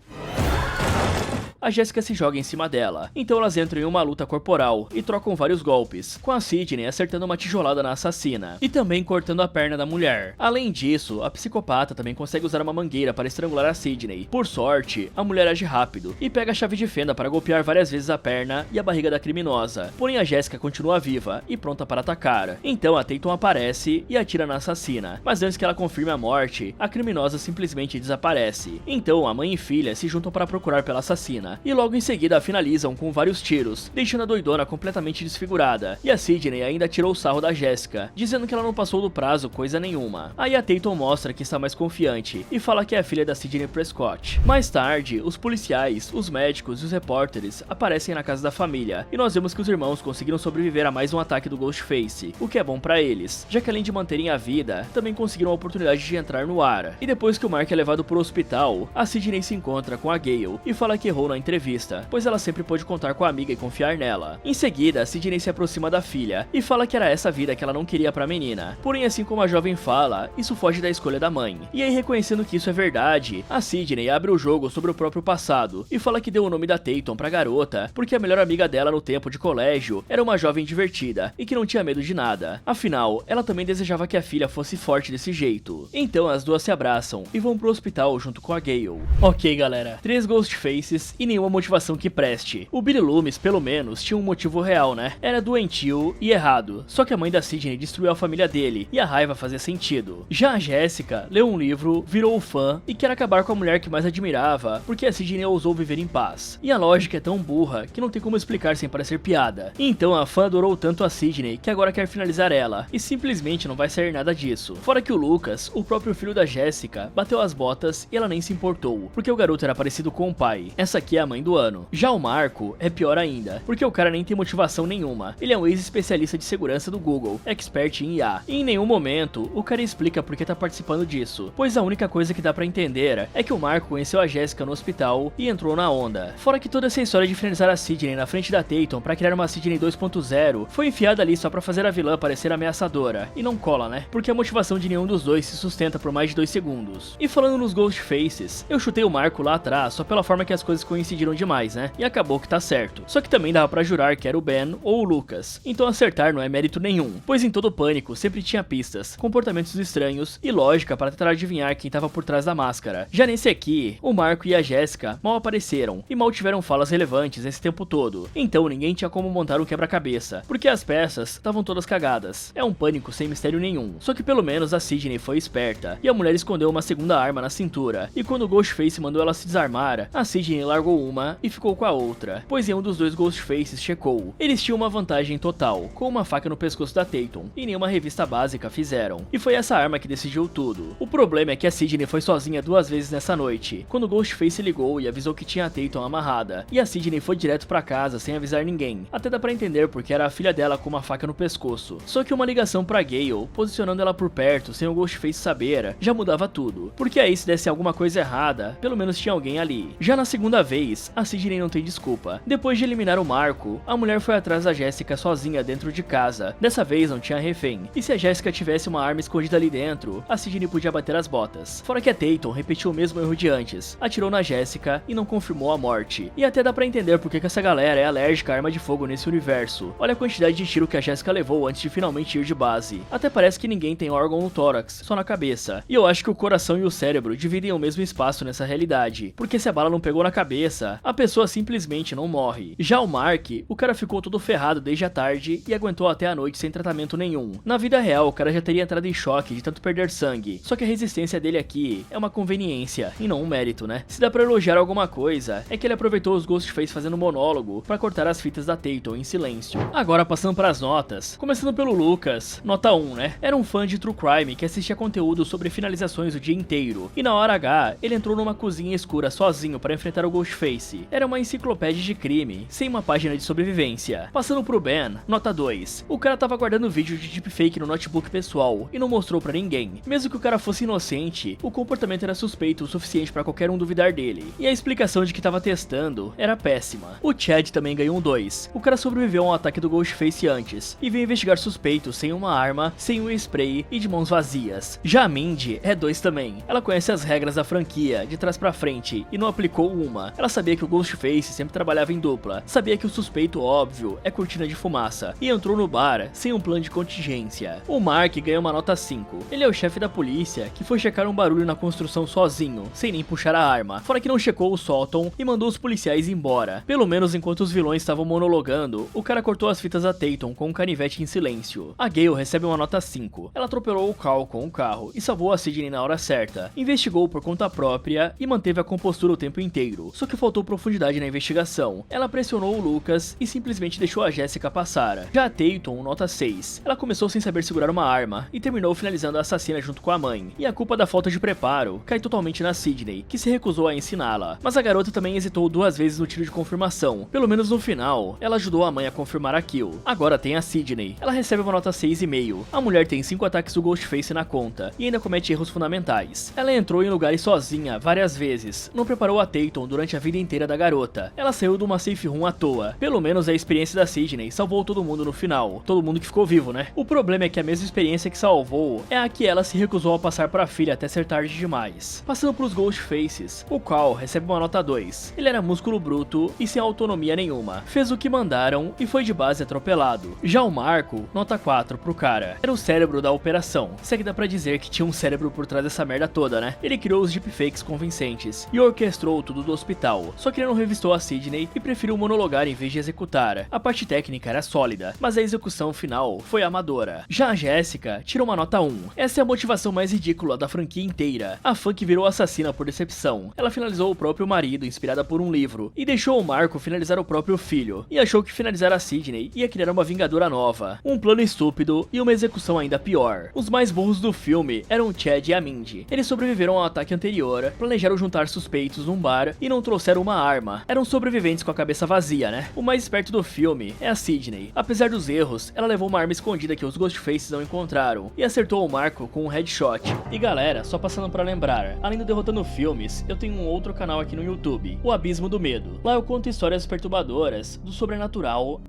a Jessica se joga em cima dela. Então elas entram em uma luta corporal e trocam vários golpes, com a Sidney acertando uma tijolada na assassina e também cortando a perna da mulher. Além disso, a psicopata também consegue usar uma mangueira para estrangular a Sidney. Por sorte, a mulher age rápido e pega a chave de fenda para golpear várias vezes a perna e a barriga da criminosa. Porém a Jessica continua viva e pronta para atacar. Então a Tatum aparece e atira na assassina, mas antes que ela confirme a morte, a criminosa simplesmente desaparece. Então a mãe e filha se juntam para procurar pela assassina menina, e logo em seguida a finalizam com vários tiros, deixando a doidona completamente desfigurada, e a Sidney ainda tirou o sarro da Jessica, dizendo que ela não passou do prazo coisa nenhuma. Aí a Tatum mostra que está mais confiante, e fala que é a filha da Sidney Prescott. Mais tarde, os policiais, os médicos e os repórteres aparecem na casa da família, e nós vemos que os irmãos conseguiram sobreviver a mais um ataque do Ghostface, o que é bom pra eles, já que além de manterem a vida, também conseguiram a oportunidade de entrar no ar. E depois que o Mark é levado pro hospital, a Sidney se encontra com a Gale e fala que errou na entrevista, pois ela sempre pôde contar com a amiga e confiar nela. Em seguida, a Sidney se aproxima da filha e fala que era essa vida que ela não queria pra menina. Porém, assim como a jovem fala, isso foge da escolha da mãe. E aí, reconhecendo que isso é verdade, a Sidney abre o jogo sobre o próprio passado e fala que deu o nome da Tatum pra garota porque a melhor amiga dela no tempo de colégio era uma jovem divertida e que não tinha medo de nada. Afinal, ela também desejava que a filha fosse forte desse jeito. Então as duas se abraçam e vão pro hospital junto com a Gale. Ok, galera, 3 Ghostfaces e nenhuma motivação que preste. O Billy Loomis, pelo menos, tinha um motivo real, né? Era doentio e errado. Só que a mãe da Sidney destruiu a família dele e a raiva fazia sentido. Já a Jessica leu um livro, virou fã e quer acabar com a mulher que mais admirava porque a Sidney ousou viver em paz. E a lógica é tão burra que não tem como explicar sem parecer piada. Então a fã adorou tanto a Sidney que agora quer finalizar ela e simplesmente não vai sair nada disso. Fora que o Lucas, o próprio filho da Jessica, bateu as botas e ela nem se importou, porque o garoto era parecido com o pai. Essa aqui é a mãe do ano. Já o Marco é pior ainda, porque o cara nem tem motivação nenhuma. Ele é um ex-especialista de segurança do Google, expert em IA. E em nenhum momento o cara explica por que tá participando disso, pois a única coisa que dá pra entender é que o Marco conheceu a Jessica no hospital e entrou na onda. Fora que toda essa história de finalizar a Sidney na frente da Tatum pra criar uma Sidney 2.0 foi enfiada ali só pra fazer a vilã parecer ameaçadora. E não cola, né? Porque a motivação de nenhum dos dois se sustenta por mais de 2 segundos. E falando nos Ghostfaces, eu chutei o Marco lá atrás só pela forma que as coisas coincidiram demais, né? E acabou que tá certo. Só que também dava pra jurar que era o Ben ou o Lucas. Então acertar não é mérito nenhum, pois em todo Pânico sempre tinha pistas, comportamentos estranhos e lógica para tentar adivinhar quem tava por trás da máscara. Já nesse aqui, o Marco e a Jessica mal apareceram e mal tiveram falas relevantes esse tempo todo. Então ninguém tinha como montar um quebra-cabeça, porque as peças estavam todas cagadas. É um Pânico sem mistério nenhum. Só que pelo menos a Sidney foi esperta e a mulher escondeu uma segunda arma na cintura. E quando o Ghostface mandou ela se desarmar, a Sidney largou uma e ficou com a outra, pois em um dos dois Ghostfaces checou. Eles tinham uma vantagem total, com uma faca no pescoço da Tatum, e nenhuma revista básica fizeram. E foi essa arma que decidiu tudo. O problema é que a Sidney foi sozinha 2 vezes nessa noite, quando o Ghostface ligou e avisou que tinha a Tatum amarrada, e a Sidney foi direto pra casa sem avisar ninguém. Até dá pra entender porque era a filha dela com uma faca no pescoço. Só que uma ligação pra Gale, posicionando ela por perto sem o Ghostface saber, já mudava tudo. Porque aí se desse alguma coisa errada, pelo menos tinha alguém ali. Já na segunda vez, a Sidney não tem desculpa. Depois de eliminar o Marco, a mulher foi atrás da Jessica sozinha dentro de casa. Dessa vez não tinha refém. E se a Jessica tivesse uma arma escondida ali dentro, a Sidney podia bater as botas. Fora que a Tatum repetiu o mesmo erro de antes. Atirou na Jessica e não confirmou a morte. E até dá pra entender porque que essa galera é alérgica a arma de fogo nesse universo. Olha a quantidade de tiro que a Jessica levou antes de finalmente ir de base. Até parece que ninguém tem órgão no tórax, só na cabeça. E eu acho que o coração e o cérebro dividem o mesmo espaço nessa realidade. Porque se a bala não pegou na cabeça, a pessoa simplesmente não morre. Já o Mark, o cara ficou todo ferrado desde a tarde e aguentou até a noite sem tratamento nenhum. Na vida real, o cara já teria entrado em choque de tanto perder sangue. Só que a resistência dele aqui é uma conveniência e não um mérito, né? Se dá pra elogiar alguma coisa, é que ele aproveitou os Ghostface fazendo monólogo pra cortar as fitas da Tatum em silêncio. Agora passando para as notas, começando pelo Lucas, nota 1, né? Era um fã de True Crime que assistia conteúdo sobre finalizações o dia inteiro, e na hora H, ele entrou numa cozinha escura sozinho para enfrentar o Ghostface. Era uma enciclopédia de crime, sem uma página de sobrevivência. Passando pro Ben, nota 2. O cara tava guardando vídeo de deepfake no notebook pessoal e não mostrou pra ninguém. Mesmo que o cara fosse inocente, o comportamento era suspeito o suficiente pra qualquer um duvidar dele. E a explicação de que tava testando era péssima. O Chad também ganhou um 2. O cara sobreviveu a um ataque do Ghostface antes, e veio investigar suspeitos sem uma arma, sem um spray e de mãos vazias. Já a Mindy é 2 também. Ela conhece as regras da franquia, de trás pra frente, e não aplicou uma. Ela sabia que o Ghostface sempre trabalhava em dupla, sabia que o suspeito óbvio é cortina de fumaça, e entrou no bar sem um plano de contingência. O Mark ganhou uma nota 5. Ele é o chefe da polícia, que foi checar um barulho na construção sozinho, sem nem puxar a arma, fora que não checou o sótão e mandou os policiais embora. Pelo menos enquanto os vilões estavam monologando, o cara cortou as fitas da Tatum com um canivete em silêncio. A Gale recebe uma nota 5. Ela atropelou o Carl com o carro e salvou a Sidney na hora certa. Investigou por conta própria e manteve a compostura o tempo inteiro. Só que que faltou profundidade na investigação. Ela pressionou o Lucas e simplesmente deixou a Jessica passar. Já a Tatum, nota 6. Ela começou sem saber segurar uma arma e terminou finalizando a assassina junto com a mãe. E a culpa da falta de preparo cai totalmente na Sydney, que se recusou a ensiná-la. Mas a garota também hesitou 2 vezes no tiro de confirmação. Pelo menos no final, ela ajudou a mãe a confirmar a kill. Agora tem a Sydney. Ela recebe uma nota 6,5. A mulher tem 5 ataques do Ghostface na conta e ainda comete erros fundamentais. Ela entrou em lugares sozinha várias vezes, não preparou a Tatum durante a vida inteira da garota. Ela saiu de uma safe room à toa. Pelo menos a experiência da Sydney salvou todo mundo no final. Todo mundo que ficou vivo, né? O problema é que a mesma experiência que salvou é a que ela se recusou a passar para a filha até ser tarde demais. Passando pros Ghostfaces, o Carl recebe uma nota 2. Ele era músculo bruto e sem autonomia nenhuma. Fez o que mandaram e foi de base atropelado. Já o Marco, nota 4 pro cara. Era o cérebro da operação. Se é que dá pra dizer que tinha um cérebro por trás dessa merda toda, né? Ele criou os deepfakes convincentes e orquestrou tudo do hospital. Só que ele não revistou a Sydney e preferiu monologar em vez de executar. A parte técnica era sólida, mas a execução final foi amadora. Já a Jessica tirou uma nota 1. Essa é a motivação mais ridícula da franquia inteira. A fã que virou assassina por decepção. Ela finalizou o próprio marido, inspirada por um livro, e deixou o Marco finalizar o próprio filho. E achou que finalizar a Sydney ia criar uma vingadora nova. Um plano estúpido e uma execução ainda pior. Os mais burros do filme eram o Chad e a Mindy. Eles sobreviveram ao ataque anterior, planejaram juntar suspeitos num bar e não trouxeram uma arma. Eram sobreviventes com a cabeça vazia, né? O mais esperto do filme é a Sydney. Apesar dos erros, ela levou uma arma escondida que os Ghostfaces não encontraram e acertou o Marco com um headshot. E galera, só passando pra lembrar, além do Derrotando Filmes, eu tenho um outro canal aqui no YouTube, o Abismo do Medo. Lá eu conto histórias perturbadoras, do sobrenatural.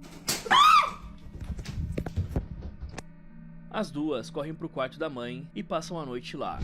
As duas correm pro quarto da mãe e passam a noite lá.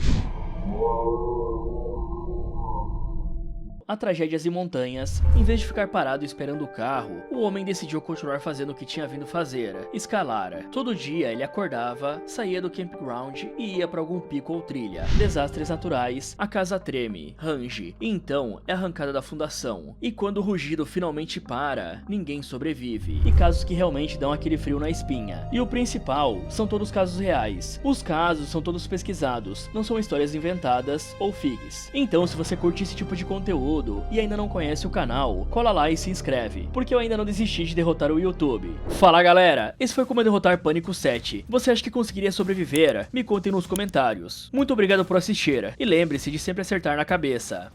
A Tragédias e Montanhas, em vez de ficar parado esperando o carro, o homem decidiu continuar fazendo o que tinha vindo fazer, escalar. Todo dia ele acordava, saía do campground e ia para algum pico ou trilha. Desastres naturais, a casa treme, range, e então é arrancada da fundação. E quando o rugido finalmente para, ninguém sobrevive. E casos que realmente dão aquele frio na espinha. E o principal, são todos casos reais. Os casos são todos pesquisados, não são histórias inventadas ou figs. Então se você curte esse tipo de conteúdo, e ainda não conhece o canal, cola lá e se inscreve, porque eu ainda não desisti de derrotar o YouTube. Fala galera, esse foi como derrotar Pânico 7. Você acha que conseguiria sobreviver? Me contem nos comentários. Muito obrigado por assistir, e lembre-se de sempre acertar na cabeça.